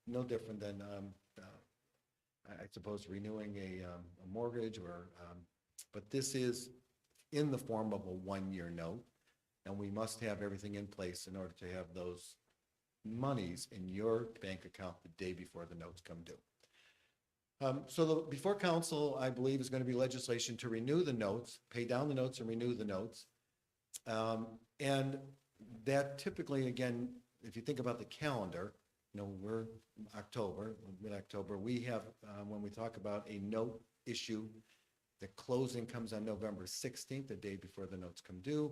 no different than, I suppose, renewing a mortgage or, but this is in the form of a one-year note, and we must have everything in place in order to have those monies in your bank account the day before the notes come due. Before council, I believe, is going to be legislation to renew the notes, pay down the notes and renew the notes. And that typically, again, if you think about the calendar, we're October, mid-October, we have, when we talk about a note issue, the closing comes on November 16th, the day before the notes come due.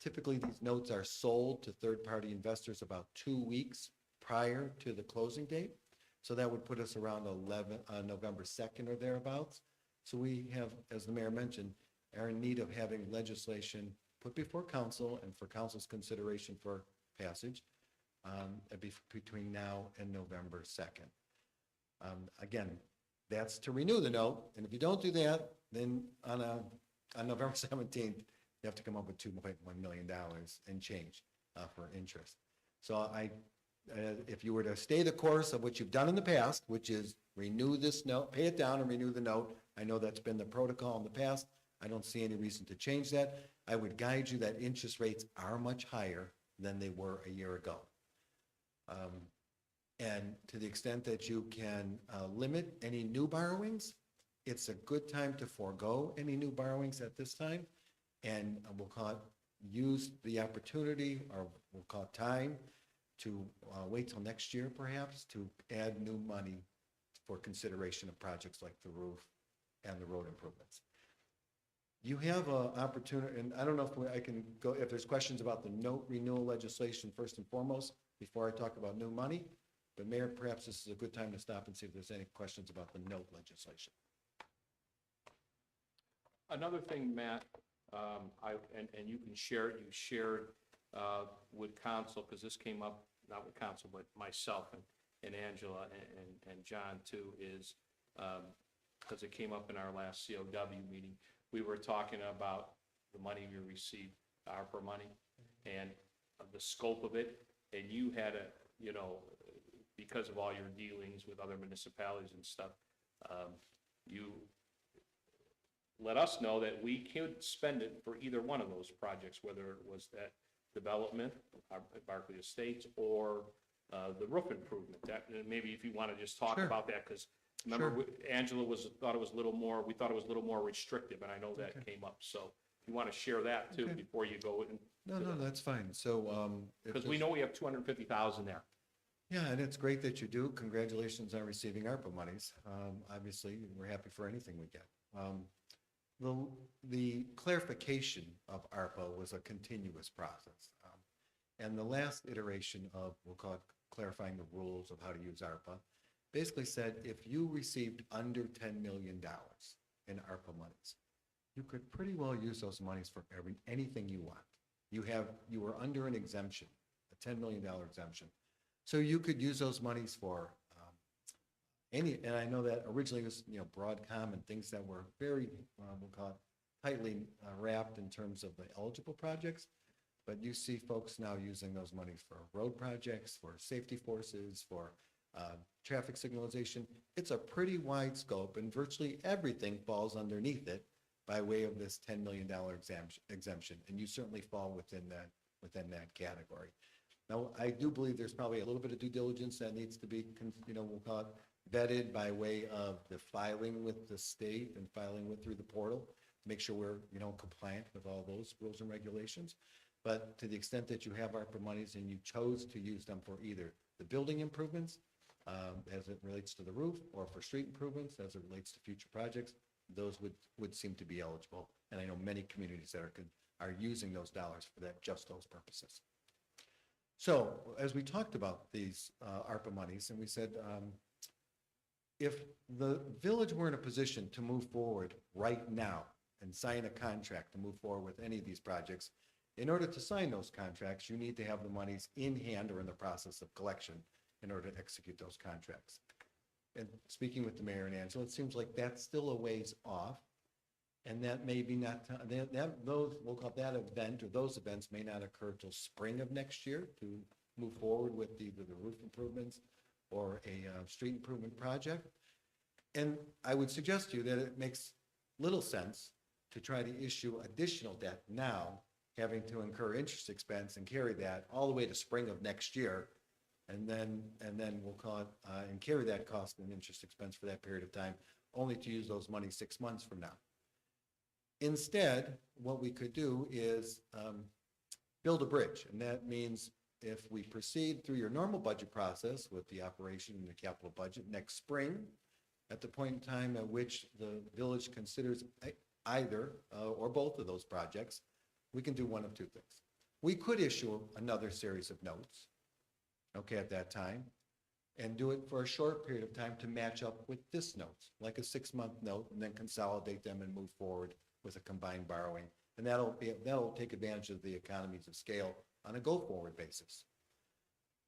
Typically, these notes are sold to third-party investors about 2 weeks prior to the closing date. So that would put us around November 2nd or thereabouts. So we have, as the mayor mentioned, are in need of having legislation put before council and for council's consideration for passage between now and November 2nd. Again, that's to renew the note. And if you don't do that, then on November 17th, you have to come up with $2.1 million and change for interest. So if you were to stay the course of what you've done in the past, which is renew this note, pay it down and renew the note. I know that's been the protocol in the past. I don't see any reason to change that. I would guide you that interest rates are much higher than they were a year ago. And to the extent that you can limit any new borrowings, it's a good time to forego any new borrowings at this time. And we'll call it, use the opportunity, or we'll call it time, to wait till next year perhaps to add new money for consideration of projects like the roof and the road improvements. You have an opportunity, and I don't know if I can go, if there's questions about the note renewal legislation first and foremost, before I talk about new money, but Mayor, perhaps this is a good time to stop and see if there's any questions about the note legislation. Another thing, Matt, and you can share it, you shared with council, because this came up, not with council, but myself and Angela and John too, is because it came up in our last COW meeting. We were talking about the money we received, ARPA money, and the scope of it. And you had because of all your dealings with other municipalities and stuff, you let us know that we could spend it for either one of those projects, whether it was that development, Barclay Estates, or the roof improvement. That, maybe if you want to just talk about that, because remember, Angela thought it was a little more, we thought it was a little more restrictive, and I know that came up. So if you want to share that too before you go in. No, that's fine. So, because we know we have 250,000 there. Yeah, and it's great that you do. Congratulations on receiving ARPA monies. Obviously, we're happy for anything we get. The clarification of ARPA was a continuous process. And the last iteration of, we'll call it clarifying the rules of how to use ARPA, basically said if you received under $10 million in ARPA monies, you could pretty well use those monies for anything you want. You were under an exemption, a $10 million exemption. So you could use those monies for and I know that originally it was, Broadcom and things that were very, we'll call it tightly wrapped in terms of the eligible projects. But you see folks now using those monies for road projects, for safety forces, for traffic signalization. It's a pretty wide scope, and virtually everything falls underneath it by way of this $10 million exemption. And you certainly fall within that category. Now, I do believe there's probably a little bit of due diligence that needs to be, we'll call it vetted by way of the filing with the state and filing through the portal to make sure we're, compliant with all those rules and regulations. But to the extent that you have ARPA monies and you chose to use them for either the building improvements as it relates to the roof, or for street improvements as it relates to future projects, those would seem to be eligible. And I know many communities that are using those dollars for just those purposes. So as we talked about these ARPA monies, and we said, if the village were in a position to move forward right now and sign a contract to move forward with any of these projects, in order to sign those contracts, you need to have the monies in hand or in the process of collection in order to execute those contracts. And speaking with the mayor and Angela, it seems like that's still a ways off. And that may be not, we'll call that event, or those events may not occur till spring of next year to move forward with either the roof improvements or a street improvement project. And I would suggest to you that it makes little sense to try to issue additional debt now, having to incur interest expense and carry that all the way to spring of next year. And then we'll call it, and carry that cost and interest expense for that period of time, only to use those money 6 months from now. Instead, what we could do is build a bridge. And that means if we proceed through your normal budget process with the operation and the capital budget next spring, at the point in time at which the village considers either or both of those projects, we can do one of two things. We could issue another series of notes, okay, at that time, and do it for a short period of time to match up with this note, like a 6-month note, and then consolidate them and move forward with a combined borrowing. And that'll take advantage of the economies of scale on a go-forward basis.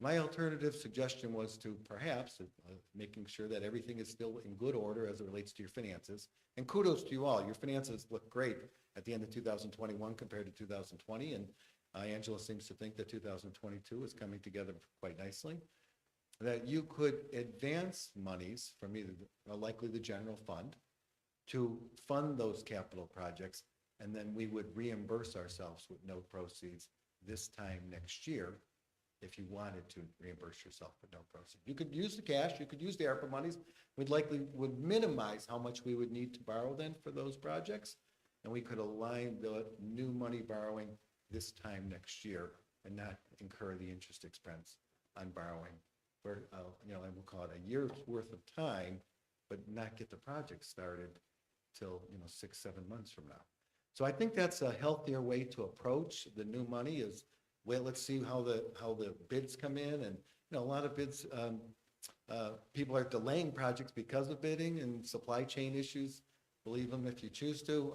My alternative suggestion was to perhaps making sure that everything is still in good order as it relates to your finances. And kudos to you all. Your finances look great at the end of 2021 compared to 2020. And Angela seems to think that 2022 is coming together quite nicely. That you could advance monies from either likely the general fund to fund those capital projects, and then we would reimburse ourselves with no proceeds this time next year if you wanted to reimburse yourself with no proceeds. You could use the cash, you could use the ARPA monies. We'd likely would minimize how much we would need to borrow then for those projects, and we could align the new money borrowing this time next year and not incur the interest expense on borrowing for, and we'll call it a year's worth of time, but not get the project started till, 6-7 months from now. So I think that's a healthier way to approach the new money is, well, let's see how the bids come in. And, a lot of bids, people are delaying projects because of bidding and supply chain issues. Believe them if you choose to.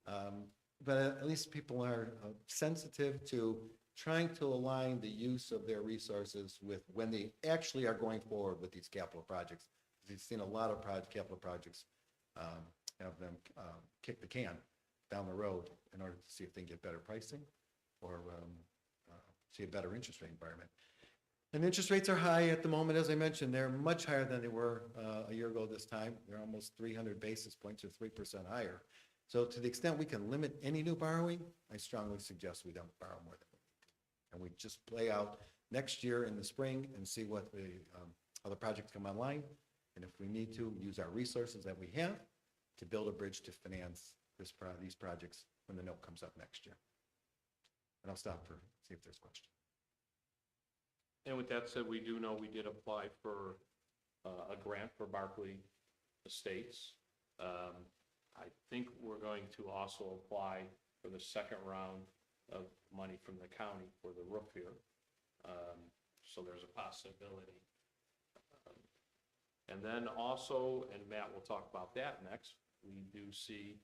But at least people are sensitive to trying to align the use of their resources with when they actually are going forward with these capital projects. We've seen a lot of capital projects have them kick the can down the road in order to see if they can get better pricing or see a better interest rate environment. And interest rates are high at the moment, as I mentioned. They're much higher than they were a year ago this time. They're almost 300 basis points or 3% higher. So to the extent we can limit any new borrowing, I strongly suggest we don't borrow more than we need to. And we just play out next year in the spring and see what the other projects come online. And if we need to, use our resources that we have to build a bridge to finance these projects when the note comes up next year. And I'll stop for, see if there's questions. And with that said, we do know we did apply for a grant for Barclay Estates. I think we're going to also apply for the second round of money from the county for the roof here. So there's a possibility. And then also, and Matt will talk about that next, we do see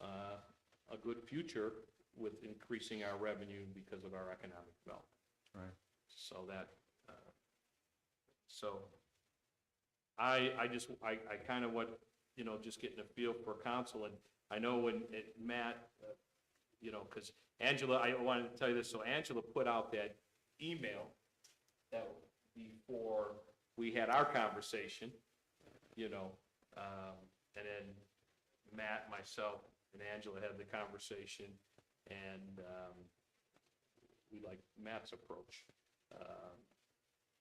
a good future with increasing our revenue because of our economic development. Right. So that, I kind of just getting a feel for council, and I know when Matt, because Angela, I wanted to tell you this, so Angela put out that email that before we had our conversation, and then Matt, myself, and Angela had the conversation, and we like Matt's approach.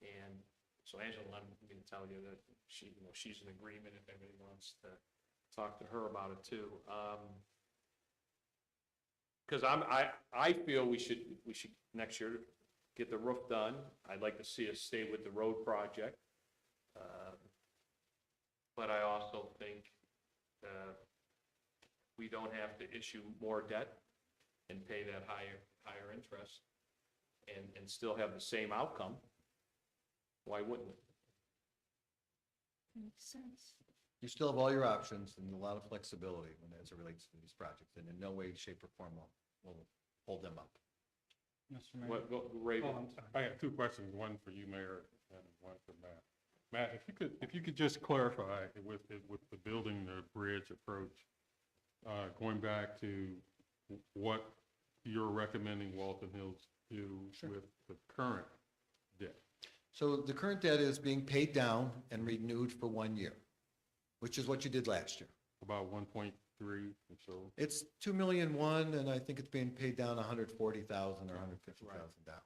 And so Angela, I'm going to tell you that she's in agreement if anybody wants to talk to her about it too. Because I feel we should next year get the roof done. I'd like to see us stay with the road project. But I also think we don't have to issue more debt and pay that higher interest and still have the same outcome. Why wouldn't we? Makes sense. You still have all your options and a lot of flexibility as it relates to these projects, and in no way, shape, or form will hold them up. Mr. Mayor. Ray, Oh, I'm sorry. I have two questions, one for you, Mayor, and one for Matt. Matt, if you could just clarify with the building the bridge approach, going back to what you're recommending Walton Hills do with the current debt. So the current debt is being paid down and renewed for 1 year, which is what you did last year. About 1.3 or so. It's 2,000,001, and I think it's being paid down 140,000 or $150,000.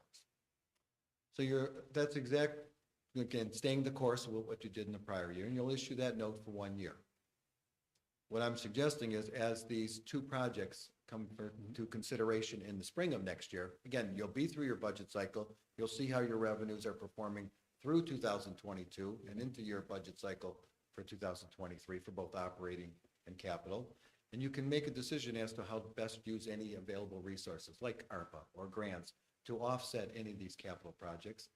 So that's exact, again, staying the course of what you did in the prior year, and you'll issue that note for 1 year. What I'm suggesting is, as these two projects come to consideration in the spring of next year, again, you'll be through your budget cycle, you'll see how your revenues are performing through 2022 and into your budget cycle for 2023 for both operating and capital. And you can make a decision as to how to best use any available resources like ARPA or grants to offset any of these capital projects.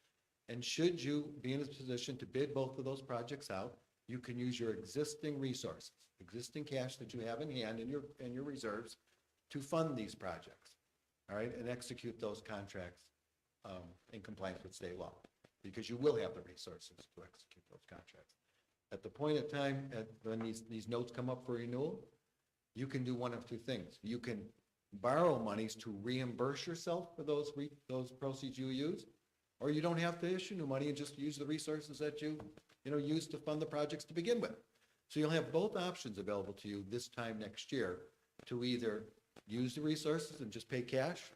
And should you be in a position to bid both of those projects out, you can use your existing resources, existing cash that you have in hand in your reserves to fund these projects, all right, and execute those contracts in compliance with state law, because you will have the resources to execute those contracts. At the point of time, when these notes come up for renewal, you can do one of two things. You can borrow monies to reimburse yourself for those proceeds you use, or you don't have to issue new money and just use the resources that you use to fund the projects to begin with. So you'll have both options available to you this time next year to either use the resources and just pay cash,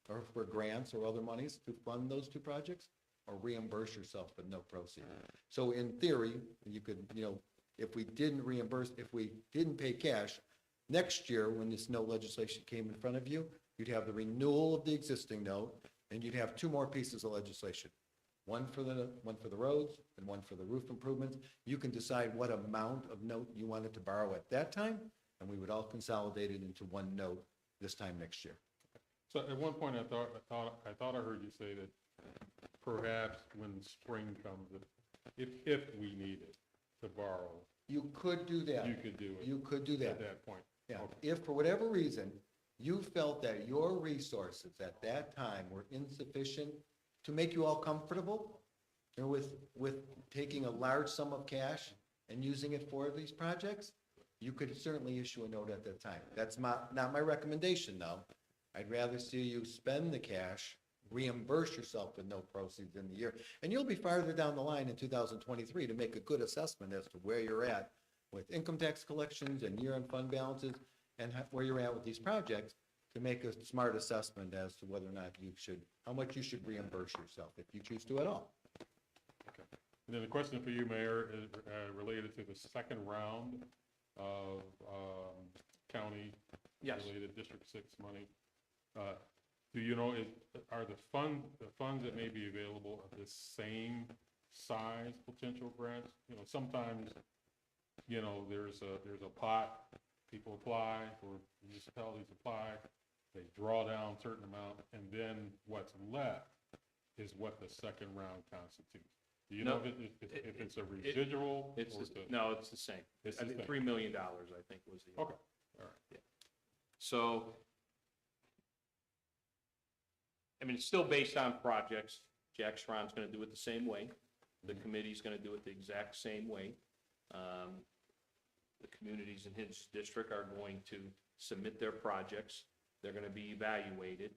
or for grants or other monies to fund those two projects, or reimburse yourself with no proceeds. So in theory, you could, if we didn't pay cash, next year, when this note legislation came in front of you, you'd have the renewal of the existing note, and you'd have two more pieces of legislation. One for the roads and one for the roof improvements. You can decide what amount of note you wanted to borrow at that time, and we would all consolidate it into one note this time next year. So at one point, I thought I heard you say that perhaps when spring comes, if we needed to borrow, You could do that. you could do it. You could do that. At that point. Yeah, Okay. if for whatever reason, you felt that your resources at that time were insufficient to make you all comfortable, with taking a large sum of cash and using it for these projects, you could certainly issue a note at that time. That's not my recommendation, though. I'd rather see you spend the cash, reimburse yourself with no proceeds in the year, and you'll be farther down the line in 2023 to make a good assessment as to where you're at with income tax collections and year-end fund balances, and where you're at with these projects, to make a smart assessment as to whether or not how much you should reimburse yourself, if you choose to at all. And then the question for you, Mayor, is related to the second round of county Yes. related District 6 money. Do you know, are the funds that may be available of the same size potential grants? Sometimes, there's a pot, people apply, or municipalities apply, they draw down a certain amount, and then what's left is what the second round constitutes. Do you know No, if it's a residual? It's, or no, it's the same. It's I the think same. $3 million, I think, was the. Okay, all right. So, it's still based on projects. Jack Schron's gonna do it the same way. The committee's gonna do it the exact same way. The communities in his district are going to submit their projects. They're gonna be evaluated,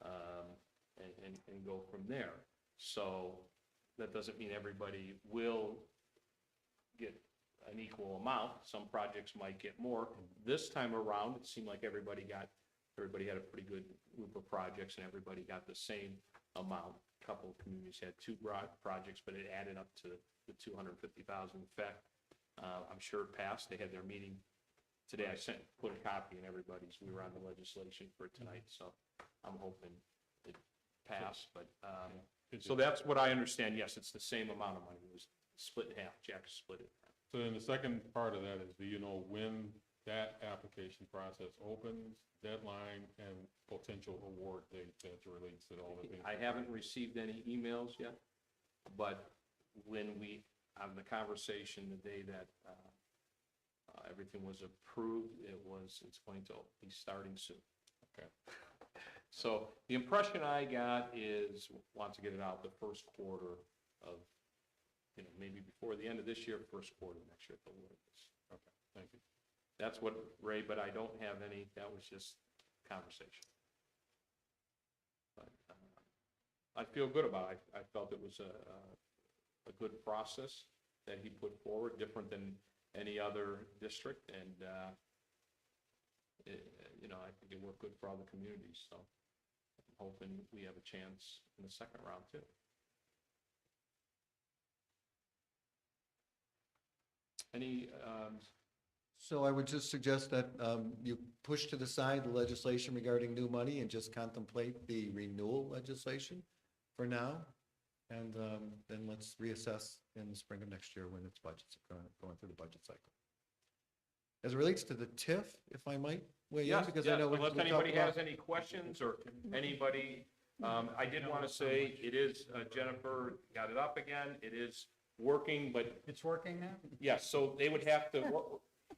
and go from there. So, that doesn't mean everybody will get an equal amount. Some projects might get more. This time around, it seemed like everybody had a pretty good group of projects, and everybody got the same amount. A couple of communities had two broad projects, but it added up to the $250,000. In fact, I'm sure it passed. They had their meeting today. I put a copy in everybody's. We were on the legislation for tonight, so I'm hoping it passed, but, so that's what I understand. Yes, it's the same amount of money. It was split in half. Jack split it. So then the second part of that is, do you know when that application process opens, deadline, and potential award date that relates to all the things? I haven't received any emails yet, but when on the conversation the day that everything was approved, it's going to be starting soon. Okay. So the impression I got is, want to get it out the first quarter of, maybe before the end of this year, first quarter of next year. Okay, thank you. That's what, Ray, but I don't have any, that was just conversation. But I feel good about it. I felt it was a good process that he put forward, different than any other district, and, you know, I think it worked good for all the communities, so I'm hoping we have a chance in the second round, too. Any, So I would just suggest that you push to the side the legislation regarding new money and just contemplate the renewal legislation for now. And then let's reassess in the spring of next year when its budgets are going through the budget cycle. As it relates to the TIF, if I might weigh in, yes, because yes, I know we unless talked anybody about. has any questions, or anybody, I did want to say, it is, Jennifer got it up again, it is working, but, It's working now? yes, so they would have to,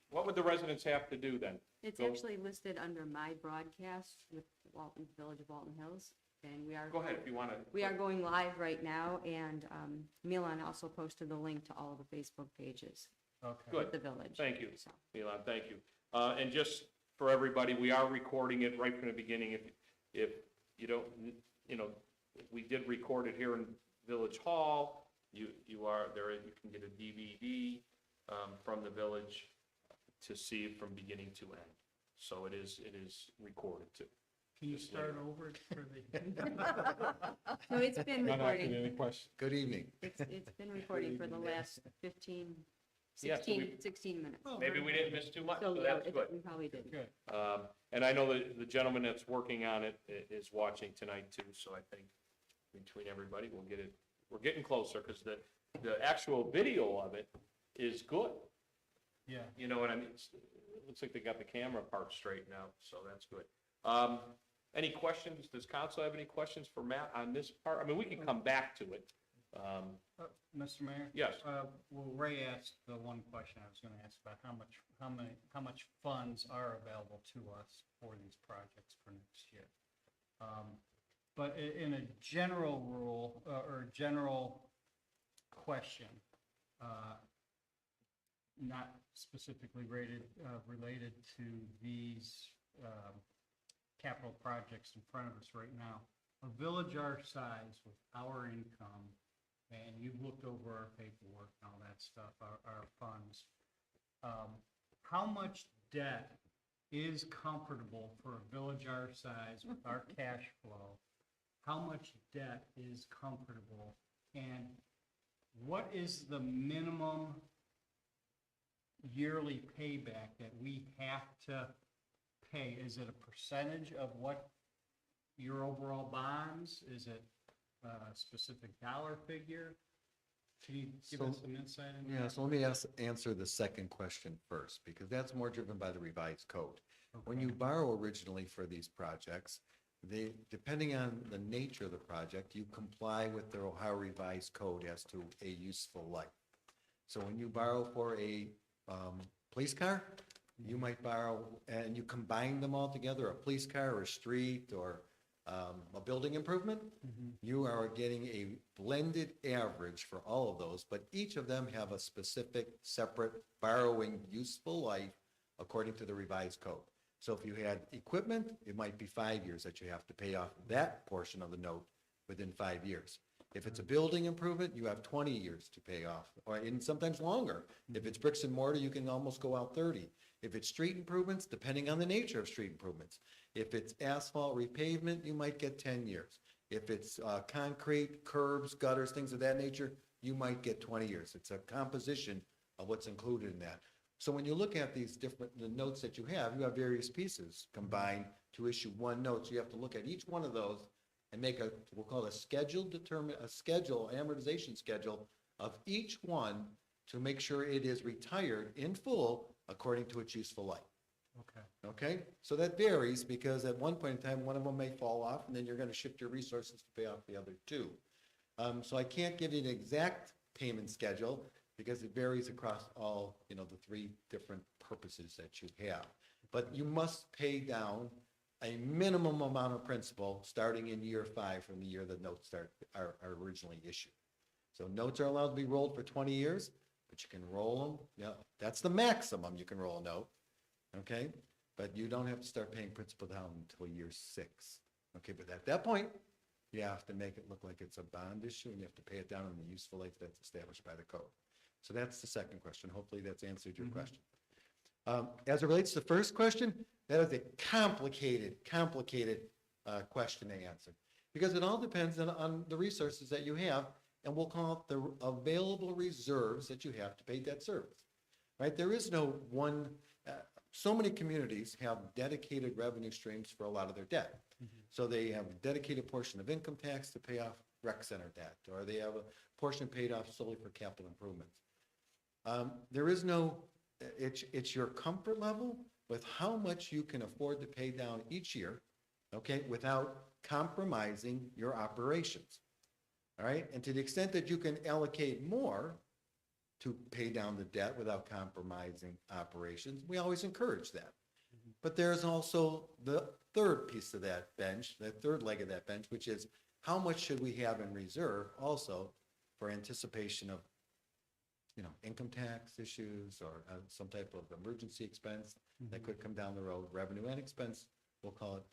what would the residents have to do then? It's Go- actually listed under My Broadcast with Walton, Village of Walton Hills, and we are. Go ahead if you want to. We are going live right now, and Milan also posted the link to all of the Facebook pages Okay. Good. with the village. Thank you. So, Milan, thank you. And just for everybody, we are recording it right from the beginning. If you don't, you know, we did record it here in Village Hall. You are there, you can get a DVD from the village to see it from beginning to end. So it is recorded too. Can you Just start later. over for the? No, it's been Not asking recording. any questions. Good evening. It's been recording for the last 15, Yeah, so 16 minutes. Maybe we didn't miss too much, So, so yeah, that's good. we probably didn't. Good. And I know that the gentleman that's working on it is watching tonight too, so I think between everybody, we'll get it, we're getting closer, because the actual video of it is good. Yeah. You know what I mean? It looks like they got the camera part straightened out, so that's good. Any questions? Does council have any questions for Matt on this part? I mean, we can come back to it. Mr. Mayor? Yes. Well, Ray asked the one question I was going to ask about how much funds are available to us for these projects for next year. But in a general rule, or general question, not specifically related to these capital projects in front of us right now, a village our size with our income, and you've looked over our paperwork and all that stuff, our funds, how much debt is comfortable for a village our size with our cash flow? How much debt is comfortable? And what is the minimum yearly payback that we have to pay? Is it a percentage of what your overall bonds? Is it a specific dollar figure? Can you give us So- some insight into Yeah, that? so let me answer the second question first, because that's more driven by the revised code. When you borrow originally for these projects, depending on the nature of the project, you comply with the Ohio Revised Code as to a useful life. So when you borrow for a police car, you might borrow, and you combine them all together, a police car or a street or a building improvement, you are getting a blended average for all of those, but each of them have a specific separate borrowing useful life according to the revised code. So if you had equipment, it might be 5 years that you have to pay off that portion of the note within 5 years. If it's a building improvement, you have 20 years to pay off, or and sometimes longer. If it's bricks and mortar, you can almost go out 30. If it's street improvements, depending on the nature of street improvements. If it's asphalt repavement, you might get 10 years. If it's concrete, curbs, gutters, things of that nature, you might get 20 years. It's a composition of what's included in that. So when you look at these the notes that you have various pieces combined to issue one note. So you have to look at each one of those and make we'll call it a amortization schedule of each one to make sure it is retired in full according to its useful life. Okay. Okay? So that varies because at one point in time, one of them may fall off and then you're going to shift your resources to pay off the other two. So I can't give you an exact payment schedule because it varies across all, the three different purposes that you have. But you must pay down a minimum amount of principal starting in year 5 from the year the notes are originally issued. So notes are allowed to be rolled for 20 years, but you can roll them. Yeah, that's the maximum you can roll a note. Okay? But you don't have to start paying principal down until year 6. Okay, but at that point, you have to make it look like it's a bond issue, and you have to pay it down in the useful life that's established by the code. So that's the second question. Hopefully that's answered your question. As it relates to the first question, that is a complicated question to answer, because it all depends on the resources that you have, and we'll call it the available reserves that you have to pay debt service, right? There is no one, so many communities have dedicated revenue streams for a lot of their debt. So they have a dedicated portion of income tax to pay off rec center debt, or they have a portion paid off solely for capital improvements. There is no, it's your comfort level with how much you can afford to pay down each year, okay, without compromising your operations. All right, and to the extent that you can allocate more to pay down the debt without compromising operations, we always encourage that. But there's also the third piece of that bench, the third leg of that bench, which is how much should we have in reserve also for anticipation of, income tax issues or some type of emergency expense that could come down the road, revenue and expense, we'll call it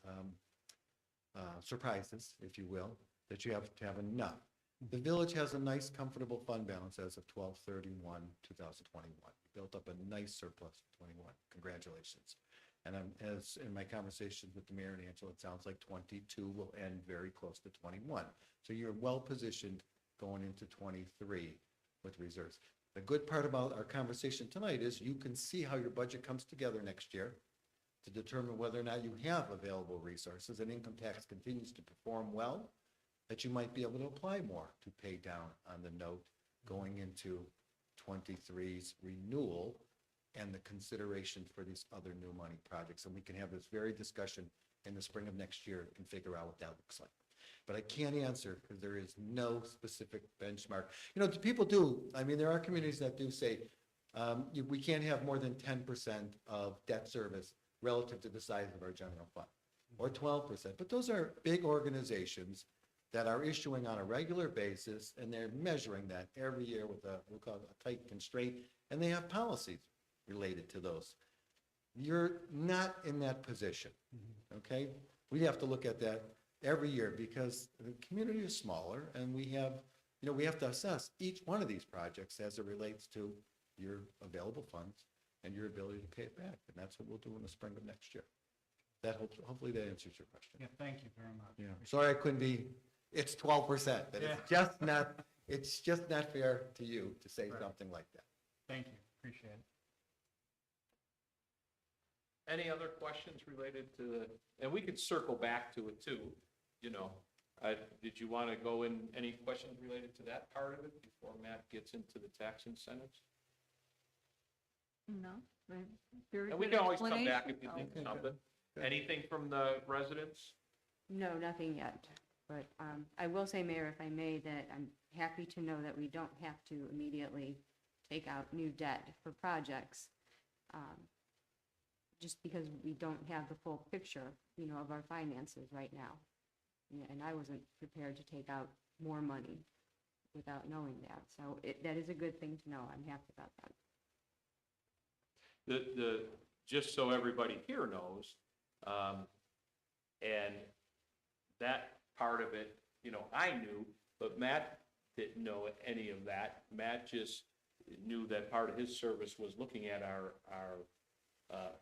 surprises, if you will, that you have to have enough. The village has a nice, comfortable fund balance as of 12/31/2021. Built up a nice surplus in 21. Congratulations. And as in my conversations with the mayor and Angela, it sounds like 22 will end very close to 21. So you're well positioned going into 23 with reserves. The good part about our conversation tonight is you can see how your budget comes together next year to determine whether or not you have available resources and income tax continues to perform well, that you might be able to apply more to pay down on the note going into 23's renewal and the consideration for these other new money projects. And we can have this very discussion in the spring of next year and figure out what that looks like. But I can't answer because there is no specific benchmark. People do, there are communities that do say, we can't have more than 10% of debt service relative to the size of our general fund, or 12%. But those are big organizations that are issuing on a regular basis, and they're measuring that every year with we'll call it a tight constraint, and they have policies related to those. You're not in that position, okay? We have to look at that every year because the community is smaller, and we have to assess each one of these projects as it relates to your available funds and your ability to pay it back, and that's what we'll do in the spring of next year. That hopefully that answers your question. Yeah, thank you very much. Yeah, sorry I couldn't be, it's 12%, but it's just not fair to you to say Right. something like that. Thank you, appreciate it. Any other questions related to and we could circle back to it too, did you want to go in, any questions related to that part of it before Matt gets into the tax incentives? No, very And we good can always come back explanation. if you think Okay, something. good. Anything from the residents? No, nothing yet. But I will say, Mayor, if I may, that I'm happy to know that we don't have to immediately take out new debt for projects, just because we don't have the full picture, of our finances right now. And I wasn't prepared to take out more money without knowing that. So that is a good thing to know. I'm happy about that. Just so everybody here knows, and that part of it, I knew, but Matt didn't know any of that. Matt just knew that part of his service was looking at our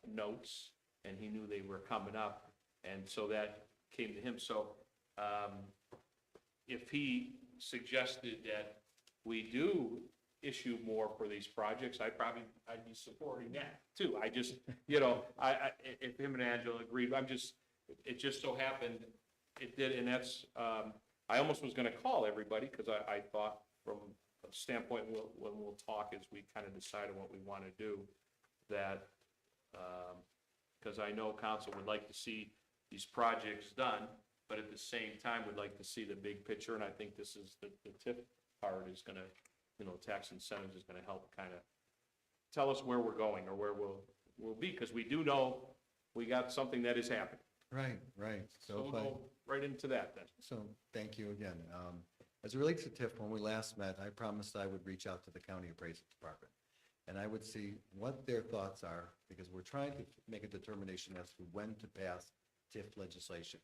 notes, and he knew they were coming up, and so that came to him. So if he suggested that we do issue more for these projects, I'd be supporting that too. I just, if him and Angela agreed, it just so happened it did, and that's, I almost was gonna call everybody, because I thought from a standpoint, when we'll talk as we kind of decide on what we want to do, that, because I know council would like to see these projects done, but at the same time, would like to see the big picture, and I think this is the TIF part is gonna, tax incentives is gonna help kind of tell us where we're going or where we'll be, because we do know we got something that is happening. Right. So So we'll if I, go right into that then. so thank you again. As it relates to TIF, when we last met, I promised I would reach out to the county appraisal department. And I would see what their thoughts are, because we're trying to make a determination as to when to pass TIF legislation.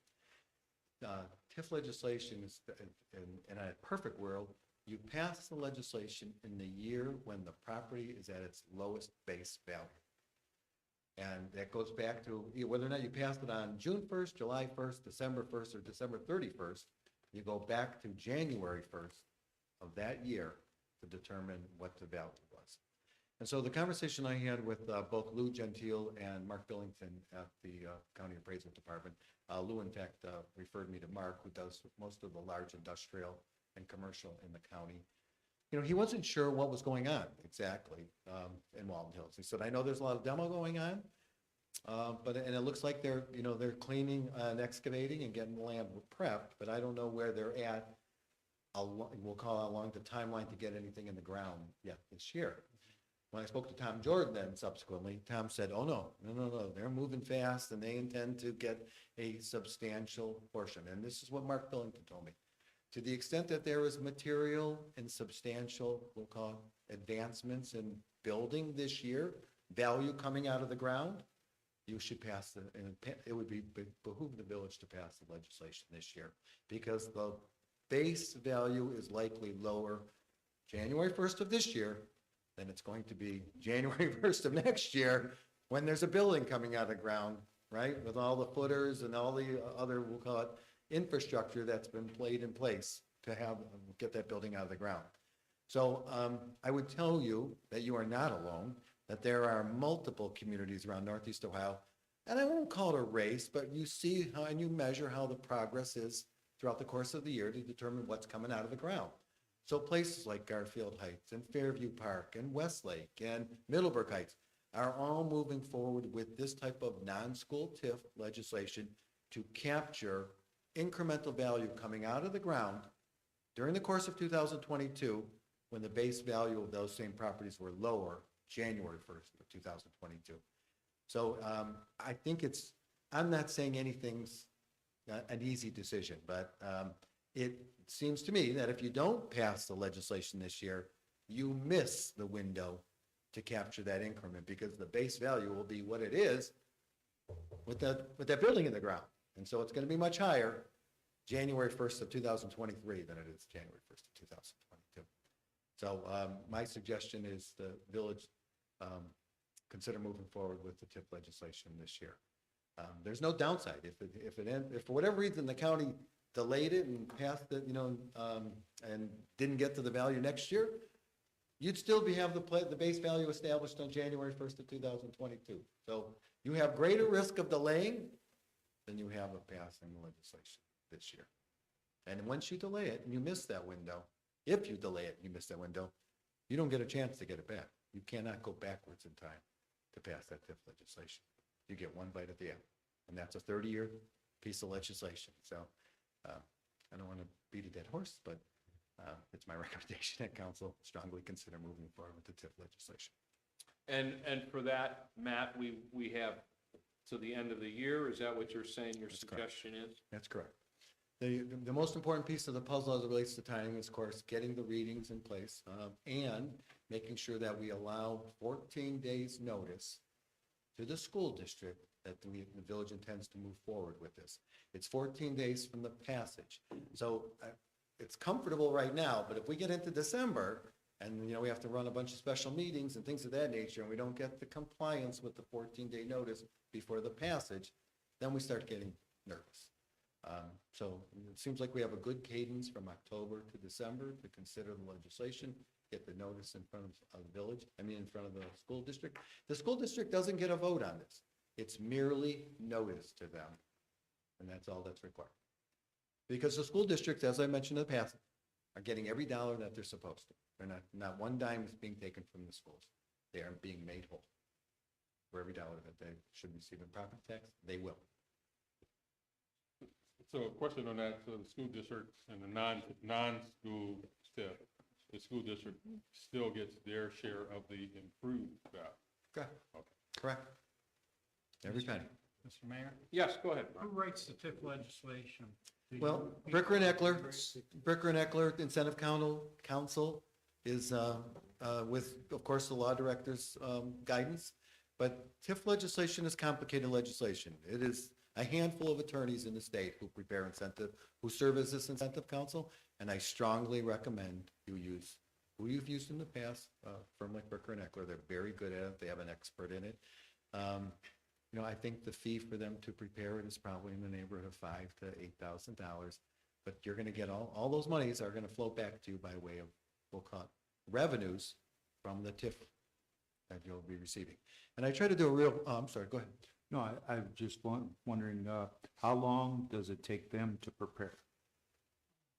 TIF legislation is, in a perfect world, you pass the legislation in the year when the property is at its lowest base value. And that goes back to whether or not you passed it on June 1st, July 1st, December 1st, or December 31st, you go back to January 1st of that year to determine what the value was. And so the conversation I had with both Lou Gentile and Mark Billington at the County Appraisal Department, Lou, in fact, referred me to Mark, who does most of the large industrial and commercial in the county. You know, he wasn't sure what was going on exactly in Walton Hills. He said, I know there's a lot of demo going on, and it looks like they're cleaning and excavating and getting the land prepped, but I don't know where they're at. We'll call it along the timeline to get anything in the ground yet this year. When I spoke to Tom Jordan then subsequently, Tom said, oh, no, they're moving fast and they intend to get a substantial portion. And this is what Mark Billington told me. To the extent that there is material and substantial, we'll call it, advancements in building this year, value coming out of the ground, you should pass it would behoove the village to pass the legislation this year, because the base value is likely lower January 1st of this year than it's going to be January 1st of next year when there's a building coming out of the ground, right? With all the footers and all the other, we'll call it, infrastructure that's been laid in place to get that building out of the ground. So I would tell you that you are not alone, that there are multiple communities around Northeast Ohio, and I won't call it a race, but you see how, and you measure how the progress is throughout the course of the year to determine what's coming out of the ground. So places like Garfield Heights and Fairview Park and Westlake and Middleburg Heights are all moving forward with this type of non-school TIF legislation to capture incremental value coming out of the ground during the course of 2022, when the base value of those same properties were lower, January 1st of 2022. So I think I'm not saying anything's an easy decision, but it seems to me that if you don't pass the legislation this year, you miss the window to capture that increment, because the base value will be what it is with that building in the ground. And so it's going to be much higher January 1st of 2023 than it is January 1st of 2022. So my suggestion is the village consider moving forward with the TIF legislation this year. There's no downside. If for whatever reason the county delayed it and passed it, and didn't get to the value next year, you'd still have the base value established on January 1st of 2022. So you have greater risk of delaying than you have of passing the legislation this year. And once you delay it and you miss that window, if you delay it and you miss that window, you don't get a chance to get it back. You cannot go backwards in time to pass that TIF legislation. You get one bite at the apple, and that's a 30-year piece of legislation. So I don't want to beat a dead horse, but it's my recommendation that council strongly consider moving forward with the TIF legislation. And for that, Matt, we have to the end of the year. Is that what you're saying your suggestion is? That's correct. The most important piece of the puzzle as it relates to timing is, of course, getting the readings in place and making sure that we allow 14 days notice to the school district that the village intends to move forward with this. It's 14 days from the passage. So it's comfortable right now, but if we get into December and, we have to run a bunch of special meetings and things of that nature, and we don't get the compliance with the 14-day notice before the passage, then we start getting nervous. So it seems like we have a good cadence from October to December to consider the legislation, get the notice in front of the village, in front of the school district. The school district doesn't get a vote on this. It's merely notice to them, and that's all that's required. Because the school districts, as I mentioned in the past, are getting every dollar that they're supposed to. They're not one dime is being taken from the schools. They are being made whole. For every dollar that they should receive in property tax, they will. So a question on that, so the school district and the non-school TIF, the school district still gets their share of the improved value. Correct. Okay. Correct. Every penny. Mr. Mayor, Yes, go ahead, who Mark. writes the TIF legislation? Do Well, you- Bricker and Eckler Incentive Council is with, of course, the law director's guidance. But TIF legislation is complicated legislation. It is, a handful of attorneys in the state who prepare incentive, who serve as this incentive counsel, and I strongly recommend you use who you've used in the past, firm like Bricker and Eckler. They're very good at it. They have an expert in it. You know, I think the fee for them to prepare it is probably in the neighborhood of $5,000 to $8,000. But you're going to get all those monies are going to flow back to you by way of, we'll call it, revenues from the TIF that you'll be receiving. And I try to do a real, I'm sorry, go ahead. No, I'm just wondering, how long does it take them to prepare?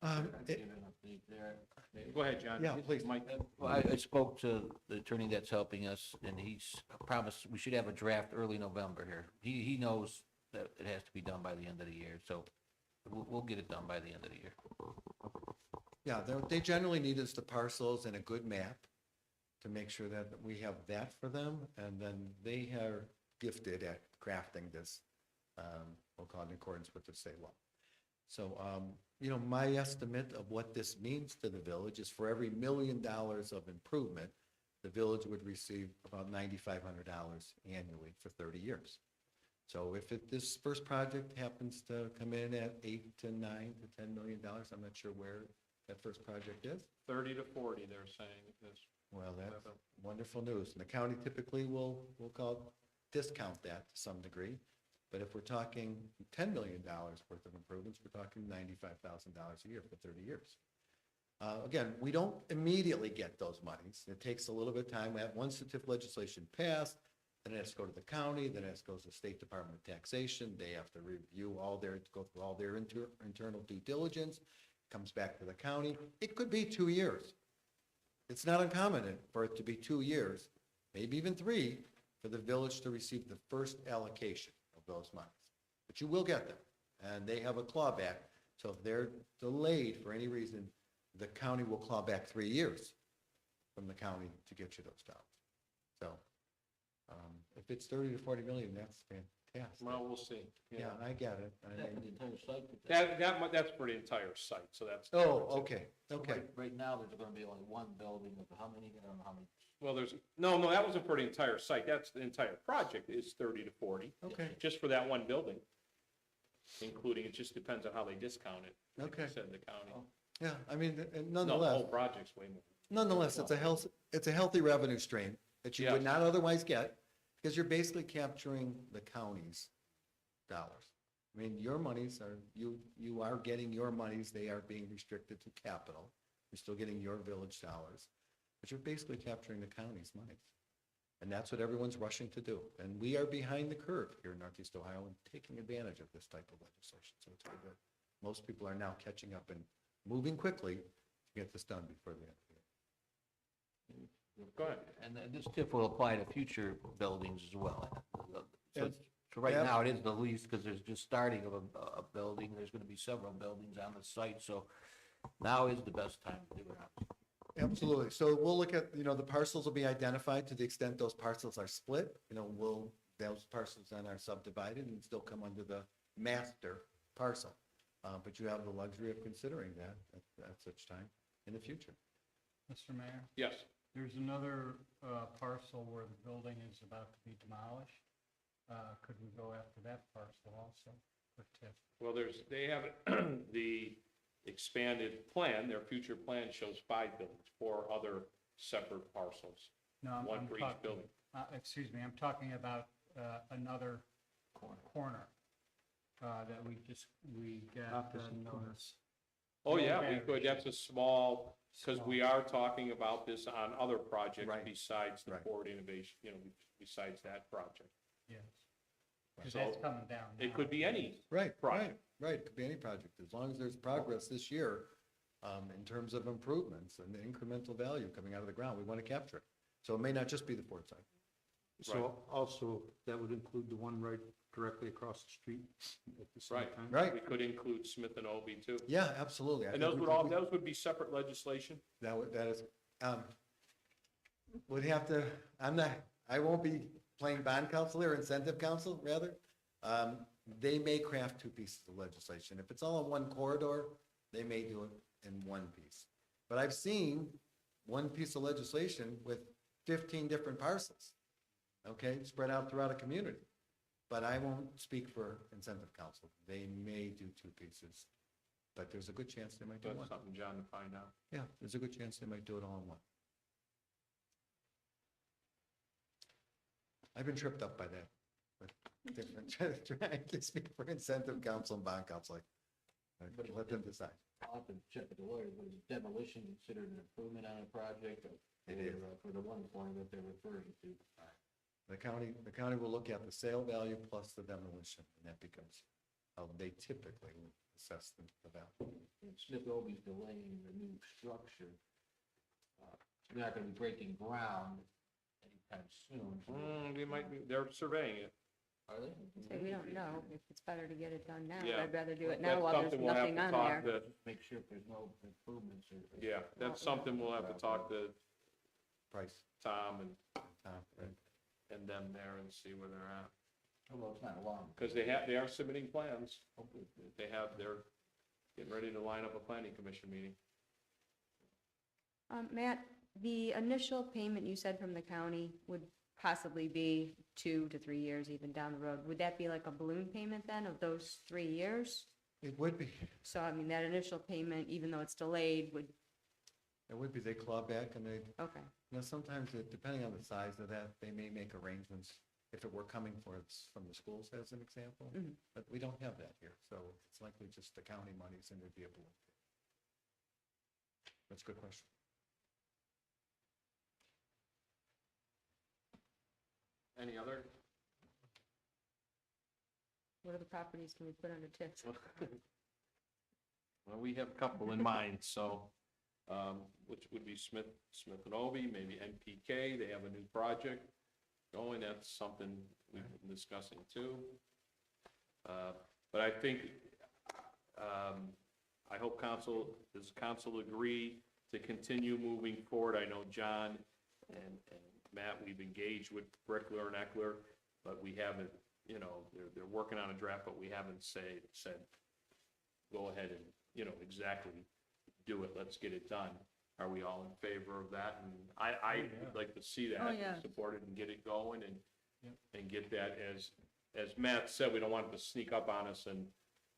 Go ahead, John. Yeah, please. Mike. Well, I spoke to the attorney that's helping us, and he's promised we should have a draft early November here. He knows that it has to be done by the end of the year, so we'll get it done by the end of the year. Yeah, they generally need is the parcels and a good map to make sure that we have that for them. And then they are gifted at crafting this, we'll call it in accordance with the state law. So, you know, my estimate of what this means to the village is for every $1 million of improvement, the village would receive about $9,500 annually for 30 years. So if this first project happens to come in at 8 to 9 to $10 million, I'm not sure where that first project is. 30 to 40, they're saying, is Well, that's wonderful news. And the county typically will discount that to some degree. But if we're talking $10 million worth of improvements, we're talking $95,000 a year for 30 years. Again, we don't immediately get those monies. It takes a little bit of time. Once the TIF legislation passed, then it has to go to the county, then it has to go to the State Department of Taxation. They have to review go through all their internal due diligence, comes back to the county. It could be 2 years. It's not uncommon for it to be 2 years, maybe even 3, for the village to receive the first allocation of those monies. But you will get them, and they have a clawback. So if they're delayed for any reason, the county will claw back 3 years from the county to get you those dollars. So if it's 30 to 40 million, that's fantastic. well, we'll see. Yeah, I get it. I That for mean- the entire site? That's for the entire site, so that's. Oh, okay, So okay. Right now, there's gonna be only one building of how many, I don't know how many. Well, no, that wasn't for the entire site. That's the entire project is 30 to 40, Okay, just for that one building, including, it just depends on how they discount it. like I Okay. said, the county. yeah, I mean, and No, the nonetheless, whole project's way more. nonetheless, it's a healthy revenue stream that you would Yes. not otherwise get, because you're basically capturing the county's dollars. I mean, your monies are, you are getting your monies, they are being restricted to capital. You're still getting your village dollars, but you're basically capturing the county's monies. And that's what everyone's rushing to do. And we are behind the curve here in Northeast Ohio and taking advantage of this type of legislation. So it's very good. Most people are now catching up and moving quickly to get this done before the end of the year. Go ahead. And this TIF will apply to future buildings as well. So Yes. so right Yep. now, it is the lease, because there's just starting of a building, there's gonna be several buildings on the site, so now is the best time to do it. Absolutely. So we'll look at, the parcels will be identified to the extent those parcels are split. Those parcels then are subdivided and still come under the master parcel. But you have the luxury of considering that at such time in the future. Mr. Mayor, Yes. there's another parcel where the building is about to be demolished. Could we go after that parcel also for TIF? Well, they have the expanded plan, their future plan shows 5 buildings, 4 other separate parcels, No, I'm one for each talking- building. Excuse me, I'm talking about another corner that we got Opposite notice. Oh, The yeah, old we battery could, that's a small, because Small. we are talking about this on other projects Right. besides the Right. Forward Innovation, besides that project. Yes. Because So, that's coming down It now. could be any, Right, Project. right. It could be any project, as long as there's progress this year in terms of improvements and the incremental value coming out of the ground, we want to capture it. So it may not just be the Ford side. So also, that would include the one right directly across the street at the same Right. time? Right. we could include Smith and Obie too. Yeah, absolutely. I And think those we would could- those would be separate legislation? That is, would have to, I won't be playing bond counsel or incentive counsel, rather. They may craft 2 pieces of legislation. If it's all in one corridor, they may do it in one piece. But I've seen one piece of legislation with 15 different parcels, okay, spread out throughout a community. But I won't speak for incentive council. They may do two pieces, but there's a good chance they might do That's one. something, John, to find out. Yeah, there's a good chance they might do it all in one. I've been tripped up by that. With different, trying to speak for incentive council and bond council, like, let them decide. I'll have to check with the lawyer, but is demolition considered an improvement on a project or It is. for the one corner that they're referring to? The county will look at the sale value plus the demolition, and that becomes how they typically assess the value. And Smith Obie's delaying the new structure. They're not gonna be breaking ground anytime soon. They might be, they're surveying it. Are they? So we don't know if it's better to get it done now. Yeah. I'd rather do it That's now while there's something we'll have nothing to on talk there. to- Make sure if there's no improvements or. Yeah, that's something we'll have to talk to Price, Tom and right. them there and see where they're at. Well, it's not long. Because they are submitting plans. They're getting ready to line up a planning commission meeting. Matt, the initial payment you said from the county would possibly be 2 to 3 years even down the road. Would that be like a balloon payment then of those 3 years? It would be, So, I mean, that initial payment, even though it's delayed, would, they claw back and they, okay. sometimes depending on the size of that, they may make arrangements if it were coming from the schools as an example. Mhm. But we don't have that here, so it's likely just the county monies and it'd be a balloon. That's a good question. Any other? What other properties can we put under TIF? Well, we have a couple in mind, so, which would be Smith and Obie, maybe NPK, they have a new project going, that's something we've been discussing too. But I think, I hope does council agree to continue moving forward? I know John and Matt, we've engaged with Brickler and Eckler, but we haven't, they're working on a draft, but we haven't said, go ahead and, exactly do it, let's get it done. Are we all in favor of that? And I would like to see that, Oh, yeah. support it and get it going and get that, as Matt said, we don't want it to sneak up on us, and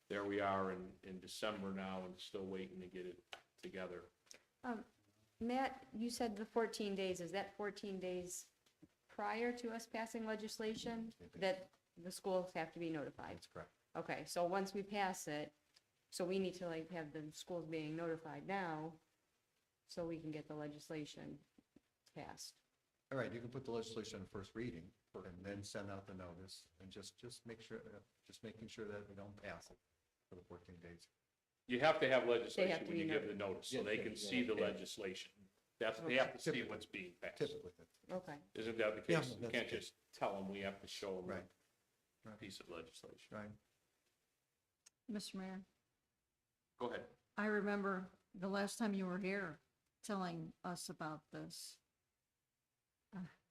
there we are in December now and still waiting to get it together. Matt, you said the 14 days, is that 14 days prior to us passing legislation that the schools have to be notified? That's correct. Okay, so once we pass it, so we need to like have the schools being notified now so we can get the legislation passed. All right, you can put the legislation on first reading and then send out the notice and just make sure, making sure that we don't pass it for the 14 days. You have to have legislation to when be you give the notice, so they can see the legislation. They have to see Typically. what's being passed. Typically, Okay. Isn't that the Yeah, case? You that's can't the case. just tell them, we have to show them Right. a Right. piece of legislation. right. Mr. Mayor, Go ahead. I remember the last time you were here telling us about this.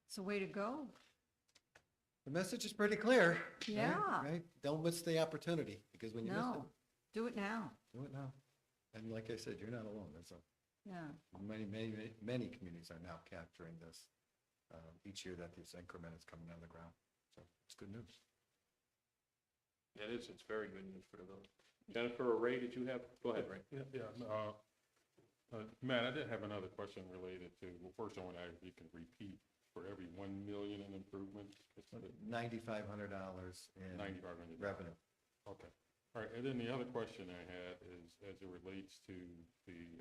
It's a way to go. The message is pretty clear. right? Yeah. Right? Don't miss the opportunity, because when you miss it, No, do it now. do it now. And like I said, you're not alone. There's Yeah. many communities are now capturing this each year that this increment is coming out of the ground. So it's good news. It is, it's very good news for the village. Jennifer or Ray, did you have, go ahead, Ray. Matt, I did have another question related to, well, first I want to ask if you can repeat for every 1 million in improvements. It's the $9,500 in $9,500. revenue. Okay. All right, and then the other question I had is, as it relates to the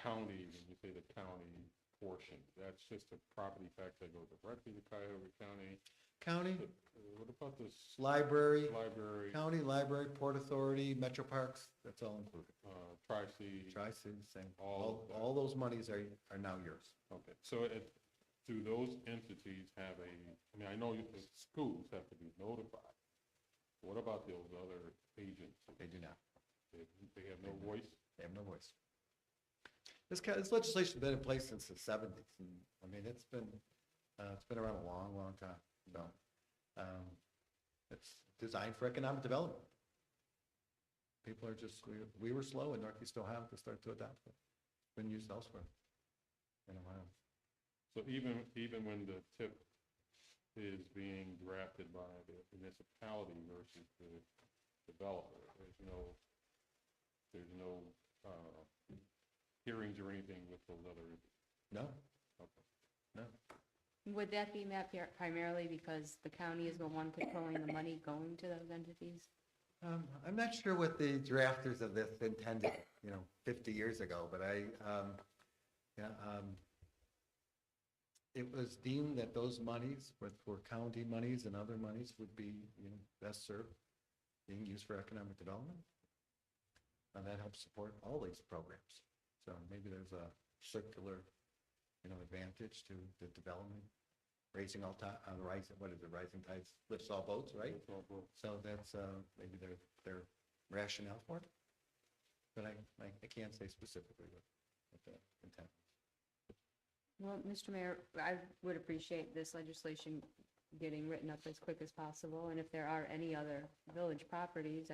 county, when you say the county portion, that's just a property tax that goes directly to Cuyahoga County. County, What about this library, library, county, library, Port Authority, Metro Parks, that's all included. Tri-C? Tri-City, same. All of that. All those monies are now yours. Okay, so do those entities have I know the schools have to be notified. What about those other agents? They do not. They have no voice? They have no voice. This legislation's been in place since the 70s, and, I mean, it's been around a long, long time. So, it's designed for economic development. People are just, we were slow in Northeast Ohio to start to adopt it. It's been used elsewhere in Ohio. So even when the TIP is being drafted by the municipality versus the developer. There's no hearings or anything with those other, No, okay. no. Would that be, Matt, primarily because the county is the one controlling the money going to those entities? I'm not sure what the drafters of this intended, 50 years ago, but it was deemed that those monies, were county monies and other monies, would be, best served being used for economic development. And that helps support all these programs. So maybe there's a circular, advantage to the development, rising tides lifts all boats, right? So that's maybe their rationale for it. But I can't say specifically what the intent. Well, Mr. Mayor, I would appreciate this legislation getting written up as quick as possible, and if there are any other village properties,